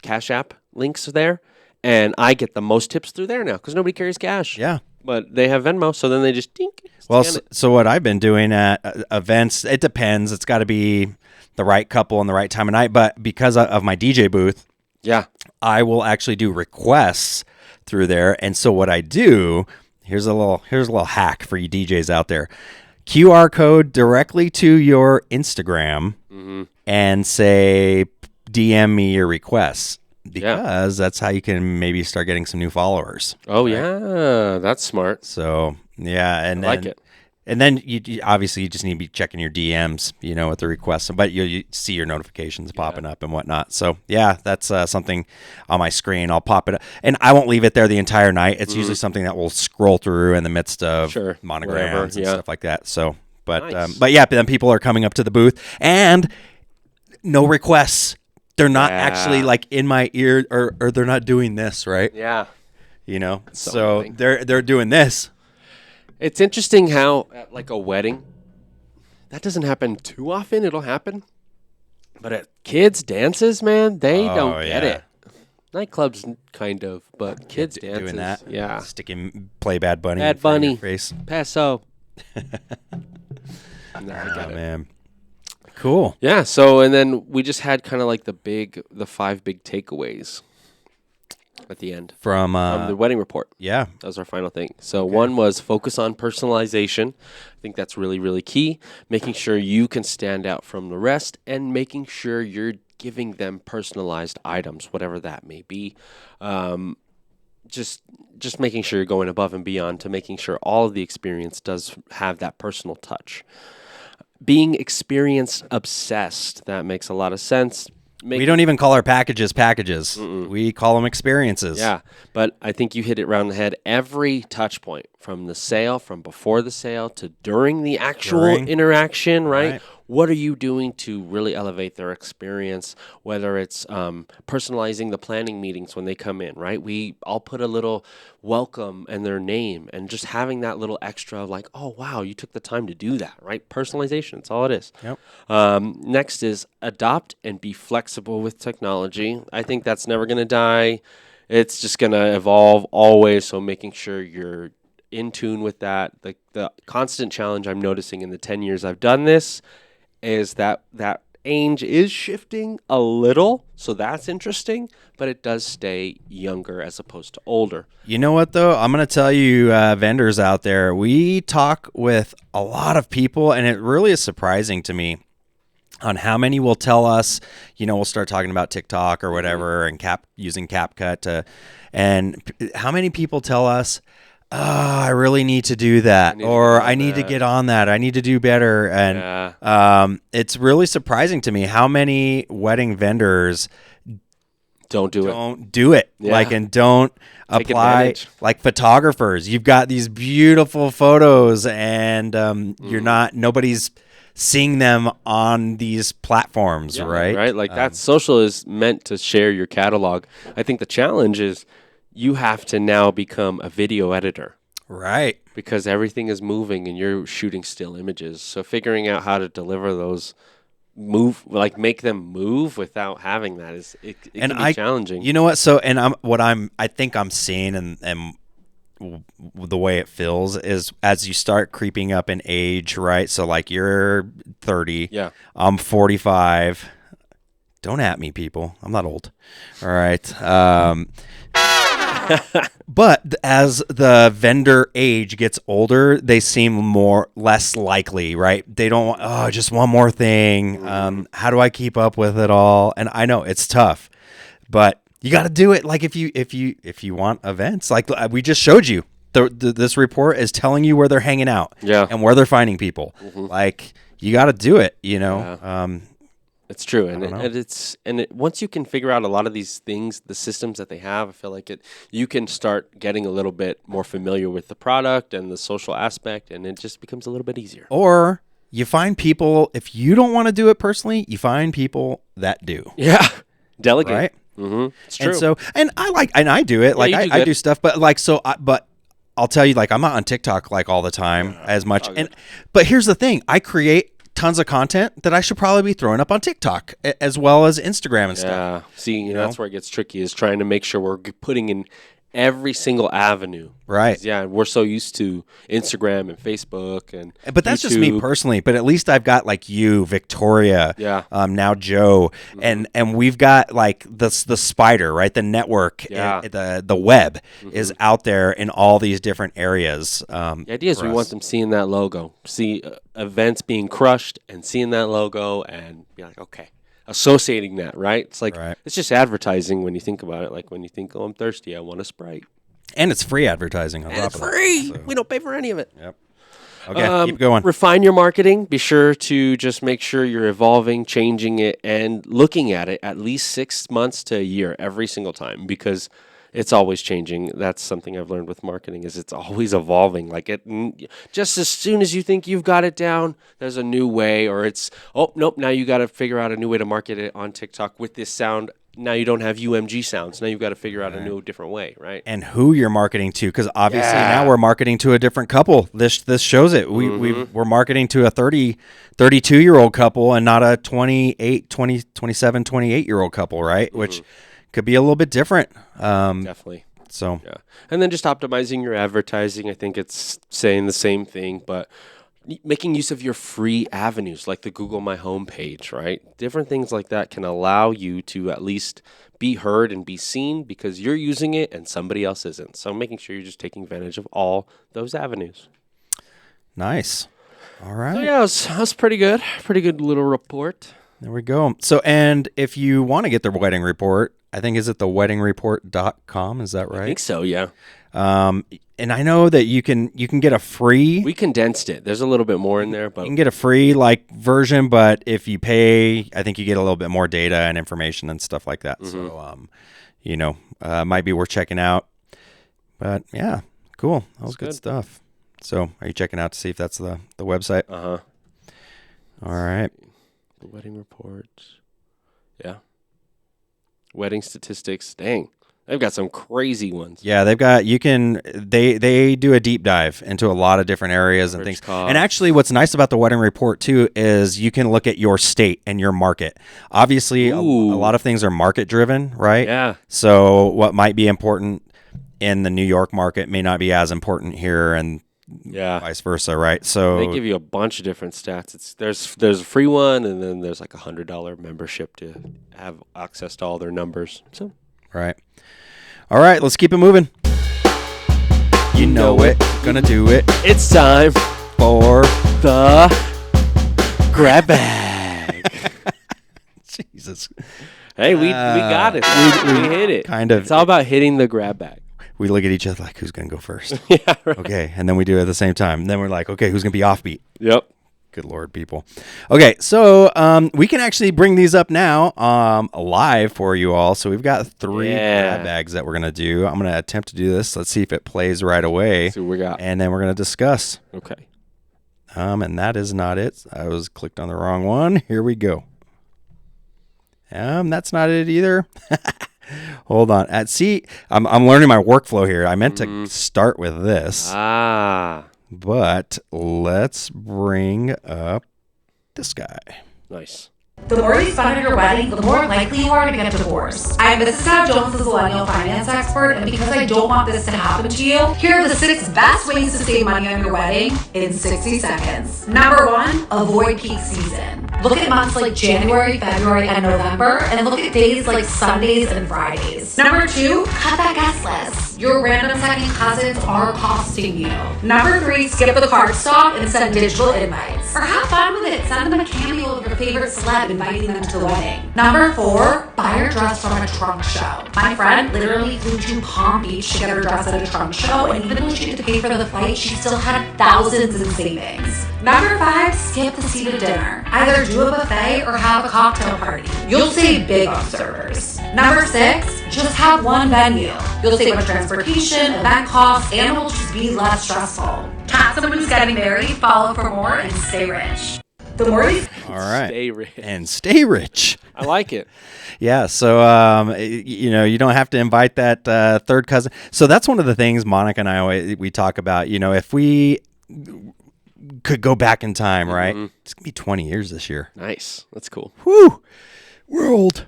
Cash App links there, and I get the most tips through there now because nobody carries cash. Yeah. But they have Venmo, so then they just dink. Well, so what I've been doing at events, it depends. It's got to be the right couple and the right time of night. But because of my DJ booth, I will actually do requests through there. And so what I do, here's a little hack for you DJs out there. QR code directly to your Instagram and say, DM me your requests. Because that's how you can maybe start getting some new followers. Oh, right? Yeah, that's smart. So, yeah. And I like it. And then you obviously you just need to be checking your DMs, with the requests, but you see your notifications popping up and whatnot. So, yeah, that's something on my screen. I'll pop it up. And I won't leave it there the entire night. It's usually something that will scroll through in the midst of monograms and stuff like that. So, but then people are coming up to the booth and no requests. They're not actually like in my ear or they're not doing this, right? Yeah. So they're doing this. It's interesting how at like a wedding, that doesn't happen too often. It'll happen. But at kids' dances, man, they don't get it. Nightclubs kind of, but kids' dances. Doing that. Yeah. Play Bad Bunny. Bad Bunny. Face. Paso. I got it. Man. Cool. Yeah. So, and then we just had kind of like the 5 big takeaways at the end from the wedding report. Yeah. That was our final thing. So one was focus on personalization. I think that's really, really key. Making sure you can stand out from the rest and making sure you're giving them personalized items, whatever that may be. Just making sure you're going above and beyond to making sure all of the experience does have that personal touch. Being experience obsessed, that makes a lot of sense. We don't even call our packages. We call them experiences. Yeah, but I think you hit it around the head. Every touch point, from the sale, from before the sale to during the actual interaction, right? What are you doing to really elevate their experience? Whether it's personalizing the planning meetings when they come in, right? I'll put a little welcome and their name and just having that little extra of like, oh, wow, you took the time to do that, right? Personalization, that's all it is. Yep. Next is adopt and be flexible with technology. I think that's never going to die. It's just going to evolve always, so making sure you're in tune with that. The constant challenge I'm noticing in the 10 years I've done this is that age is shifting a little, so that's interesting, but it does stay younger as opposed to older. You know what, though? I'm going to tell you, vendors out there, we talk with a lot of people, and it really is surprising to me on how many will tell us, we'll start talking about TikTok or whatever and using CapCut, and how many people tell us, I really need to do that, or I need to get on that. I need to do better. And it's really surprising to me how many wedding vendors don't do it. Yeah. And don't take apply advantage. Like photographers. You've got these beautiful photos and nobody's seeing them on these platforms, right? Right. Like that social is meant to share your catalog. I think the challenge is you have to now become a video editor. Right. Because everything is moving and you're shooting still images. So figuring out how to deliver those make them move without having that it can be challenging. You know what? So, and I think I'm seeing and the way it feels is as you start creeping up in age, right? So like you're 30. Yeah. I'm 45. Don't at me, people. I'm not old. All right. But as the vendor age gets older, they seem less likely, right? They don't want, just one more thing. How do I keep up with it all? And I know it's tough, but you got to do it. Like if you want events, like we just showed you, this report is telling you where they're hanging out, and where they're finding people. Like you got to do it, Yeah. It's true, and once you can figure out a lot of these things, the systems that they have, I feel like you can start getting a little bit more familiar with the product and the social aspect, and it just becomes a little bit easier. Or you find people, if you don't want to do it personally, you find people that do. Yeah, delegate. Right. Mm-hmm. It's true. And so, I do it. Like I do stuff, but but I'll tell you, like I'm not on TikTok like all the time as much. But here's the thing: I create tons of content that I should probably be throwing up on TikTok as well as Instagram and stuff. Yeah. See, that's where it gets tricky, is trying to make sure we're putting in every single avenue. Right. Yeah, we're so used to Instagram and Facebook and But that's just me personally. But at least I've got like you, Victoria, now Joe, and we've got like the spider, right? The network, the web is out there in all these different areas. The idea is we want them seeing that logo, see events being crushed, and seeing that logo, and be like, okay. Associating that, right? It's like it's just advertising when you think about it. Like when you think, "Oh, I'm thirsty, I want a Sprite," and it's free advertising on top of it. Free. So. We don't pay for any of it. Yep. Okay, keep going. Refine your marketing. Be sure to just make sure you're evolving, changing it, and looking at it at least 6 months to a year every single time because it's always changing. That's something I've learned with marketing is it's always evolving. Like just as soon as you think you've got it down, there's a new way, or it's nope. Now you got to figure out a new way to market it on TikTok with this sound. Now you don't have UMG sounds. Now you've got to figure out a new, different way, right? And who you're marketing to, because obviously now we're marketing to a different couple. This shows it. We're marketing to a 32-year-old couple and not a 27, 28-year-old couple, right? Which could be a little bit different. Definitely. So and then just optimizing your advertising. I think it's saying the same thing, but making use of your free avenues like the Google My Home page, right? Different things like that can allow you to at least be heard and be seen because you're using it and somebody else isn't. So making sure you're just taking advantage of all those avenues. Nice. All right. So yeah, that was pretty good. Pretty good little report. There we go. So, and if you want to get the wedding report, I think, is it theweddingreport.com? Is that right? I think so, yeah. And I know that you can get a free. We condensed it. There's a little bit more in there, but you can get a free version. But if you pay, I think you get a little bit more data and information and stuff like that. So, might be worth checking out. But yeah, cool. That was good stuff. So, are you checking out to see if that's the website? Uh-huh. All right. The wedding report. Yeah. Wedding statistics. Dang. They've got some crazy ones. Yeah, they've got they do a deep dive into a lot of different areas and things. And actually what's nice about the wedding report too is you can look at your state and your market. Obviously a lot of things are market driven, right? Yeah. So what might be important in the New York market may not be as important here and vice versa, right? So they give you a bunch of different stats. There's a free one and then there's like $100 membership to have access to all their numbers. So right. All right, let's keep it moving. You know it. Gonna do it. It's time for the grab bag. Jesus. Hey, we got it. We hit it. Kind of. It's all about hitting the grab bag. We look at each other like, who's gonna go first? Yeah, right. Okay, and then we do it at the same time. And then we're like, okay, who's gonna be offbeat? Yep. Good Lord, people. Okay, so we can actually bring these up now live for you all. So we've got 3 grab bags that we're going to do. I'm going to attempt to do this. Let's see if it plays right away. Let's see what we got. And then we're going to discuss. Okay. And that is not it. I was clicked on the wrong one. Here we go. That's not it either. Hold on. See, I'm learning my workflow here. I meant to start with this. But let's bring up this guy. Nice. The more you spend on your wedding, the more likely you are to get divorced. I'm Mrs. Dow Jones' millennial finance expert, and because I don't want this to happen to you, here are the 6 best ways to save money on your wedding in 60 seconds. Number 1, avoid peak season. Look at months like January, February, and November, and look at days like Sundays and Fridays. Number 2, cut that guest list. Your random second cousins are costing you. Number 3, skip the card stock and send digital invites. Or have fun with it. Send them a cameo of your favorite celeb inviting them to the wedding. Number 4, buy your dress from a trunk show. My friend literally flew to Palm Beach to get her dress at a trunk show, and even though she had to pay for the flight, she still had thousands in savings. Number 5, skip the seated dinner. Either do a buffet or have a cocktail party. You'll save big on servers. Number 6, just have one venue. You'll save on transportation, event costs, and it'll just be less stressful. Tap someone who's getting married, follow for more, and stay rich. The more you... All right. Stay rich. And stay rich. I like it. Yeah, so you don't have to invite that third cousin. So that's one of the things Monica and I we talk about. If we could go back in time, right? It's gonna be 20 years this year. Nice, that's cool. Whew, we're old.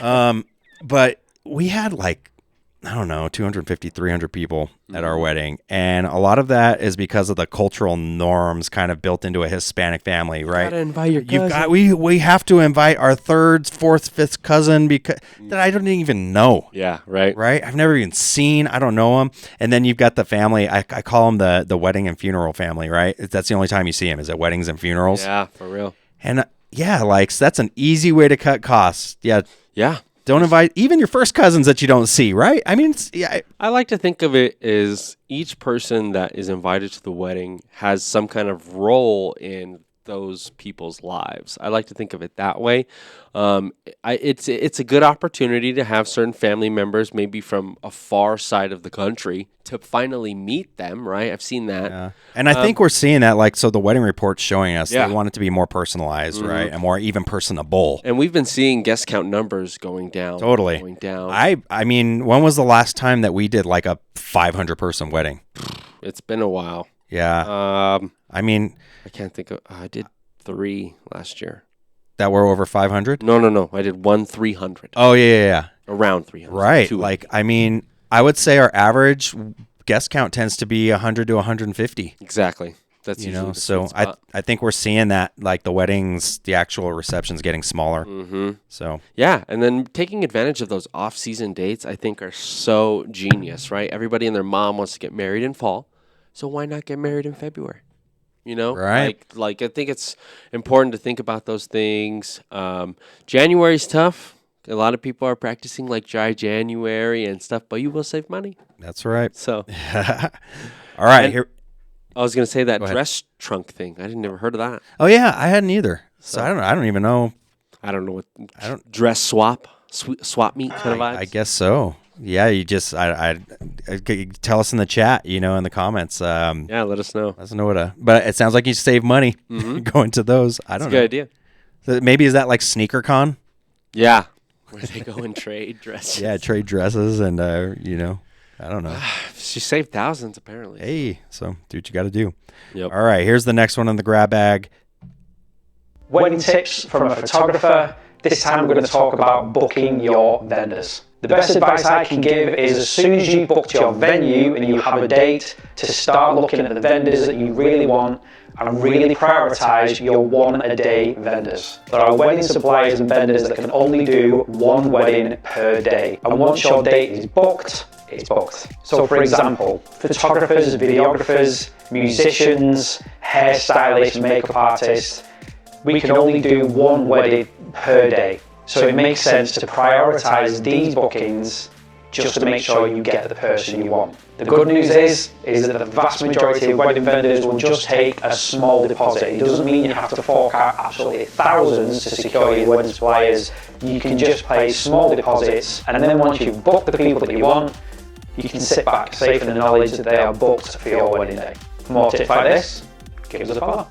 But we had I don't know, 250, 300 people at our wedding. And a lot of that is because of the cultural norms kind of built into a Hispanic family, right? You gotta invite your cousin. We have to invite our third, fourth, fifth cousin because that I don't even know. Yeah, right. Right? I've never even seen. I don't know them. And then you've got the family. I call them the wedding and funeral family, right? That's the only time you see them is at weddings and funerals. Yeah, for real. And so that's an easy way to cut costs. Yeah. Yeah. Don't invite even your first cousins that you don't see, right? I mean, I like to think of it as each person that is invited to the wedding has some kind of role in those people's lives. I like to think of it that way. It's a good opportunity to have certain family members, maybe from a far side of the country, to finally meet them, right? I've seen that. Yeah. And I think we're seeing that, like, so the wedding report's showing us Yeah. they want it to be more personalized, right? And more even personable. And we've been seeing guest count numbers going down. Totally. Going down. I mean, when was the last time that we did like a 500 person wedding? It's been a while. Yeah. I mean, I can't think of. I did 3 last year. that were over 500? No. I did 300. Oh, yeah. Around 300. Right. Two. Like, I mean, I would say our average guest count tends to be 100 to 150. Exactly. That's usually the so sweet spot. I think we're seeing that, like, the weddings, the actual reception's getting smaller. Mm-hmm. So Yeah, and then taking advantage of those off-season dates, I think, are so genius, right? Everybody and their mom wants to get married in fall, so why not get married in February? You know, Right. Like I think it's important to think about those things. January's tough. A lot of people are practicing like dry January and stuff, but you will save money. that's right. So All right. And- Here. I was gonna say that Go ahead. dress trunk thing. I didn't never heard of that. Oh, yeah. I hadn't either. So I don't even know. I don't know what I don't- dress swap meet kind of vibes. I guess so. Yeah. You just, I tell us in the chat, in the comments. Yeah, let us know. Let us know but it sounds like you save money going to those. I That's don't a know. good idea. So maybe is that like Sneaker Con? Yeah, where they go and trade dresses. Yeah, trade dresses and I don't know. She saved thousands apparently. Hey, so do what you got to do. Yep. All right, here's the next one on the grab bag. Wedding tips from a photographer. This time we're going to talk about booking your vendors. The best advice I can give is as soon as you booked your venue and you have a date, to start looking at the vendors that you really want and really prioritize your one-a-day vendors. There are wedding suppliers and vendors that can only do one wedding per day. And once your date is booked, it's booked. So for example, photographers, videographers, musicians, hairstylists, makeup artists, we can only do one wedding per day. So it makes sense to prioritize these bookings just to make sure you get the person you want. The good news is that the vast majority of wedding vendors will just take a small deposit. It doesn't mean you have to fork out absolutely thousands to secure your wedding suppliers. You can just pay small deposits, and then once you've booked the people that you want, you can sit back safe in the knowledge that they are booked for your wedding day. For more tips like this, give us a follow.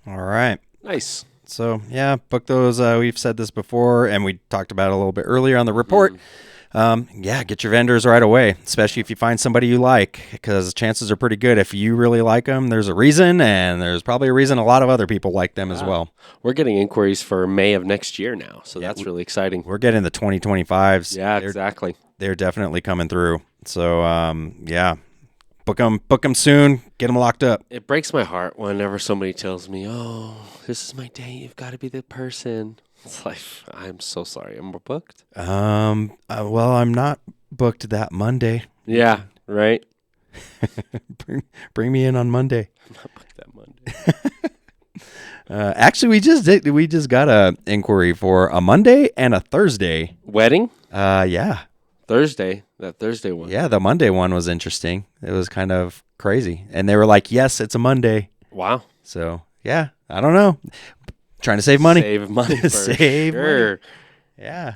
All right. Nice. So, yeah, book those. We've said this before, and we talked about it a little bit earlier on the report. Get your vendors right away, especially if you find somebody you like, because chances are pretty good if you really like them, there's a reason, and there's probably a reason a lot of other people like them as well. We're getting inquiries for May of next year now, so that's really exciting. We're getting the 2025s. Yeah, exactly. They're definitely coming through. So, book them soon. Get them locked up. It breaks my heart whenever somebody tells me, "Oh, this is my day. You've got to be the person." It's like, I'm so sorry. I'm booked. Well, I'm not booked that Monday. Yeah, right. Bring me in on Monday. I'm not booked that Monday. Actually, we just got a inquiry for a Monday and a Thursday Wedding? Yeah. Thursday. That Thursday one. Yeah, the Monday one was interesting. It was kind of crazy, and they were like, "Yes, it's a Monday." Wow. So yeah, I don't know. Trying to save money. Save money. For Save sure. money. Yeah.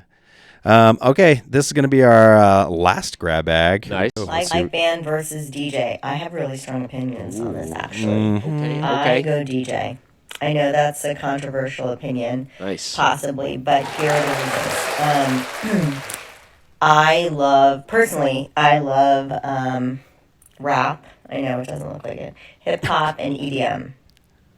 Okay, this is going to be our last grab bag. Nice. Live band versus DJ. I have really strong opinions on this, actually. Okay. I go DJ. I know that's a controversial opinion, Nice. possibly, but here are the reasons. I love rap. I know it doesn't look like it. Hip hop and EDM.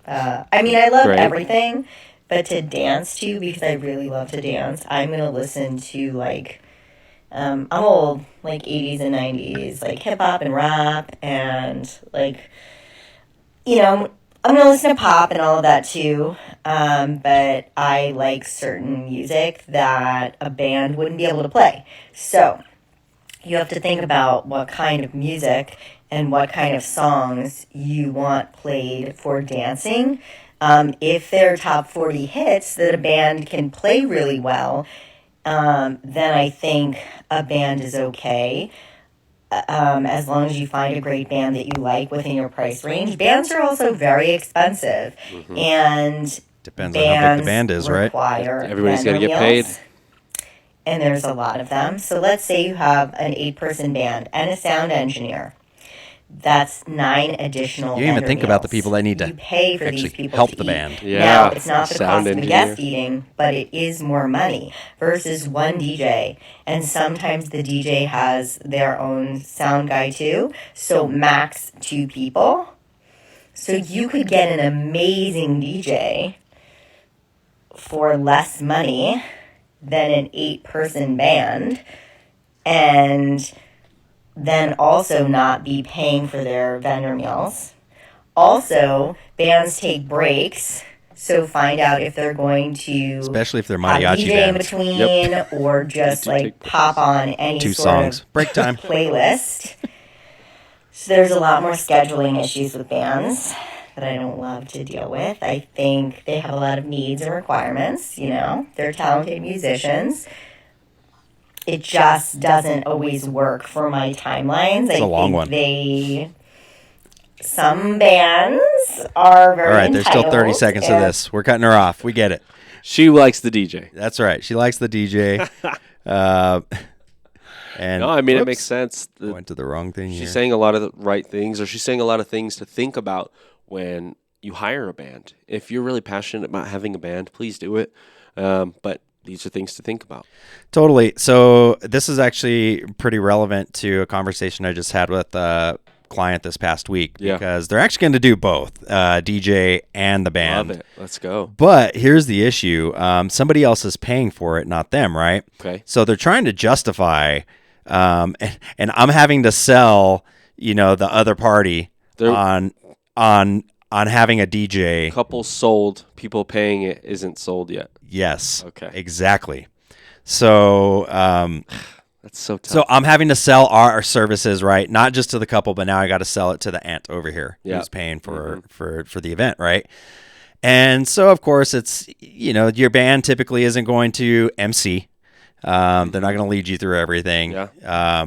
I love Great. everything, but to dance to, because I really love to dance, I'm going to listen to, like, I'm old, like 80s and 90s, like hip hop and rap, and like, I'm gonna listen to pop and all of that too. But I like certain music that a band wouldn't be able to play. So you have to think about what kind of music and what kind of songs you want played for dancing. If they're top 40 hits that a band can play really well, then I think a band is okay. As long as you find a great band that you like within your price range. Bands are also very expensive, and depends on how big the band is, right? Everybody's got to get paid. And there's a lot of them. So let's say you have an 8-person band and a sound engineer. That's 9 additional. You even think about the people that need to pay for these people help to the eat. band. Yeah, now it's not the sound cost of a engineer. guest eating, but it is more money versus one DJ. And sometimes the DJ has their own sound guy too. So max 2 people. So you could get an amazing DJ for less money than an 8-person band, and then also not be paying for their vendor meals. Also, bands take breaks, so find out if they're going to, especially if they're have mariachi DJ in bands, between, or just like pop on any 2 sort songs, of break time. playlist. So there's a lot more scheduling issues with bands that I don't love to deal with. I think they have a lot of needs and requirements, They're talented musicians. It just doesn't always work for my timelines. It's a long one. Some bands are very All right, there's still 30 entitled, seconds to this. We're cutting her off. We get it. She likes the DJ. That's right. She likes the DJ. And no, I mean, it makes sense. Went to the wrong thing She's here. saying a lot of the right things, or she's saying a lot of things to think about when you hire a band. If you're really passionate about having a band, please do it. But these are things to think about. Totally. So this is actually pretty relevant to a conversation I just had with a client this past week, because they're actually going to do both, DJ and the band. Love it. Let's go. But here's the issue. Somebody else is paying for it, not them, right? Okay. So they're trying to justify, and I'm having to sell, the other party on having a DJ. Couple sold, people paying it isn't sold yet. Yes. Okay. Exactly. So that's so tough. So I'm having to sell our services, right? Not just to the couple, but now I got to sell it to the aunt over here who's paying for the event, right? And so of course it's your band typically isn't going to MC. They're not going to lead you through everything. Yeah.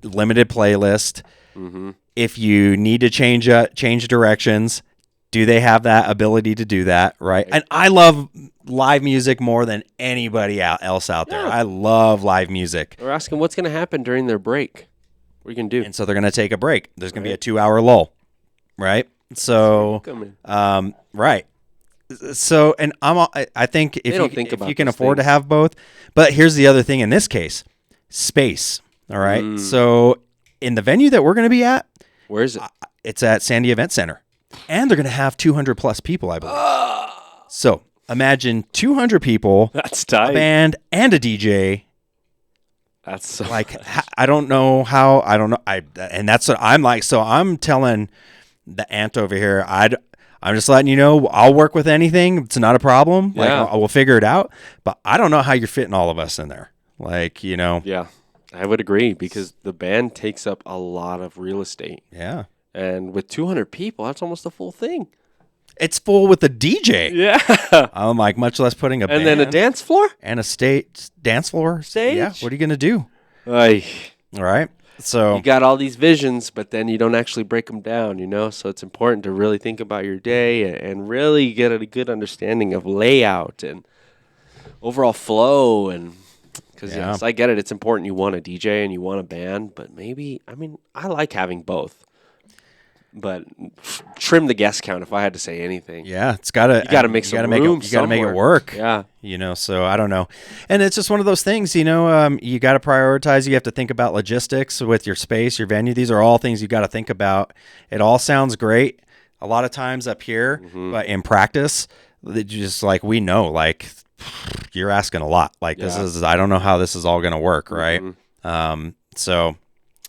Limited playlist. Mm-hmm. If you need to change directions, do they have that ability to do that, right? And I love live music more than anybody else out there. I love live music. We're asking what's going to happen during their break. What are you going to do? And so they're going to take a break. There's going to be a 2-hour lull, right? So, right. So, and I think if you can afford to have both, but here's the other thing in this case, space. All right. So in the venue that we're going to be at, where is it? It's at Sandy Event Center, and they're going to have 200 plus people, I believe. So imagine 200 people, that's tight, a band and a DJ. That's so like, I don't know how, and that's what I'm like. So I'm telling the aunt over here, I'm just letting you know, I'll work with anything. It's not a problem. Like, I will figure it out. But I don't know how you're fitting all of us in there. Like, Yeah, I would agree, because the band takes up a lot of real estate. Yeah. And with 200 people, that's almost a full thing. It's full with the DJ. Yeah. I'm like, much less putting a band. And then a dance floor? And a dance floor. Stage? Yeah. What are you going to do? All right. So you got all these visions, but then you don't actually break them down, So it's important to really think about your day and really get a good understanding of layout and overall flow. And because yes, I get it. It's important. You want a DJ and you want a band, but I like having both. But trim the guest count if I had to say anything. Yeah, you got to make some room. You got to make it work. Yeah, So I don't know, and it's just one of those things. You got to prioritize. You have to think about logistics with your space, your venue. These are all things you got to think about. It all sounds great a lot of times up here, but in practice, just like we know, like you're asking a lot. Like this is, I don't know how this is all going to work. Right. So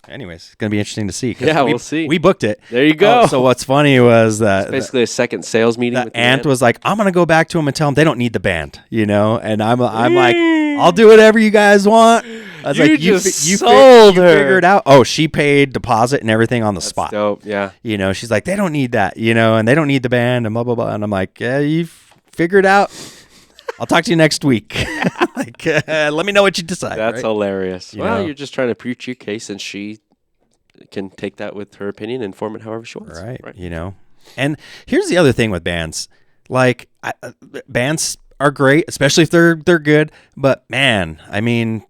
anyways, it's going to be interesting to see. Yeah, we'll see. We booked it. There you go. So what's funny was that it's basically a second sales meeting. The aunt was like, I'm going to go back to him and tell him they don't need the band, you know? And I'm like, I'll do whatever you guys want. I was like, you sold her. You figured out. Oh, she paid deposit and everything on the spot. Dope. Yeah. You know, she's like, they don't need that, you know, and they don't need the band and blah, blah, blah. And I'm like, yeah, you figured out. I'll talk to you next week. Like, let me know what you decide. That's right? hilarious. You're just trying to preach your case, and she can take that with her opinion and form it however she wants. Right. You know, and here's the other thing with bands. Like, bands are great, especially if they're good. But man, I mean,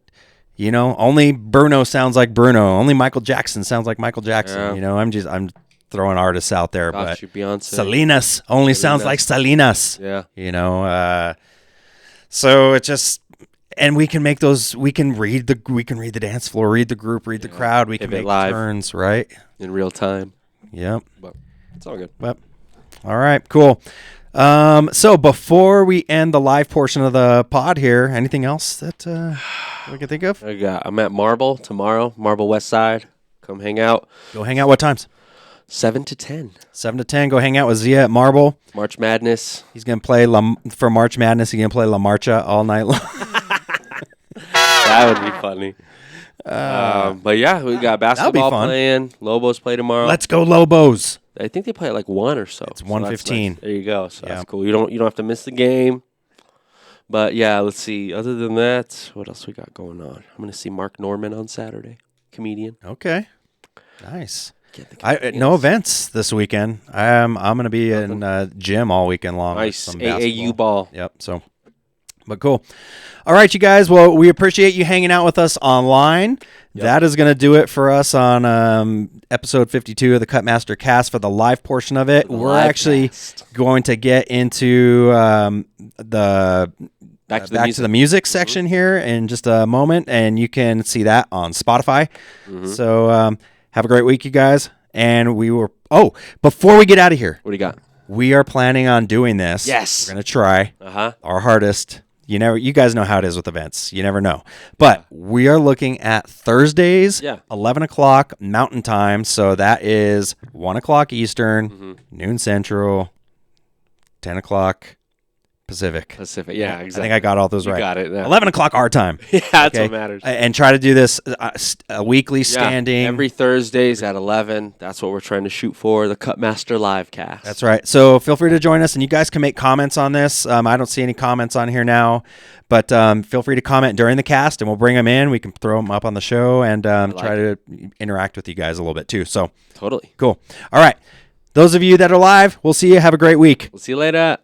you know, only Bruno sounds like Bruno. Only Michael Jackson sounds like Michael Jackson. Yeah. You know, I'm throwing artists out there, but Beyonce. Salinas only sounds like Salinas. Yeah. You know, so it just, and we can make those, we can read the dance floor, read the group, read the crowd. We can make live turns, right? In real time. Yep. But it's all good. But, all right, cool. So before we end the live portion of the pod here, anything else that we can think of? I'm at Marble tomorrow, Marble West Side. Come hang out. Go hang out. What times? 7 to 10. 7 to 10. Go hang out with Zia at Marble. March Madness. He's going to play for March Madness. He's going to play La Marcha all night long. That would be funny. But yeah, we got basketball playing. Lobos play tomorrow. Let's go Lobos. I think they play at like 1 or so. It's 1:15. Nice. There you go. So that's cool. You don't have to miss the game. But yeah, let's see. Other than that, what else we got going on? I'm going to see Mark Norman on Saturday. Comedian. Okay. Nice. No events this weekend. I'm going to be in gym all weekend long. Nice. Some AAU ball. Yep. So, but cool. All right, you guys. Well, we appreciate you hanging out with us online. Yep. That is going to do it for us on episode 52 of the Cutmaster cast for the live portion of it. We're actually going to get into the back to the music section here in just a moment, and you can see that on Spotify. So have a great week, you guys. And before we get out of here, what do you got? We are planning on doing this. Yes, we're going to try our hardest. You guys know how it is with events. You never know. But we are looking at Thursdays, 11 o'clock Mountain Time. So that is 1 o'clock Eastern, noon Central, 10 o'clock Pacific. Yeah, exactly. I think I got all those right. You got it. Yeah. 11 o'clock our time. Yeah, that's what matters. And try to do this a weekly standing. Every Thursdays at 11. That's what we're trying to shoot for, the Cutmaster live cast. That's right. So feel free to join us, and you guys can make comments on this. I don't see any comments on here now, but feel free to comment during the cast, and we'll bring them in. We can throw them up on the show and try to interact with you guys a little bit too. So totally. Cool. All right. Those of you that are live, we'll see you. Have a great week. We'll see you later.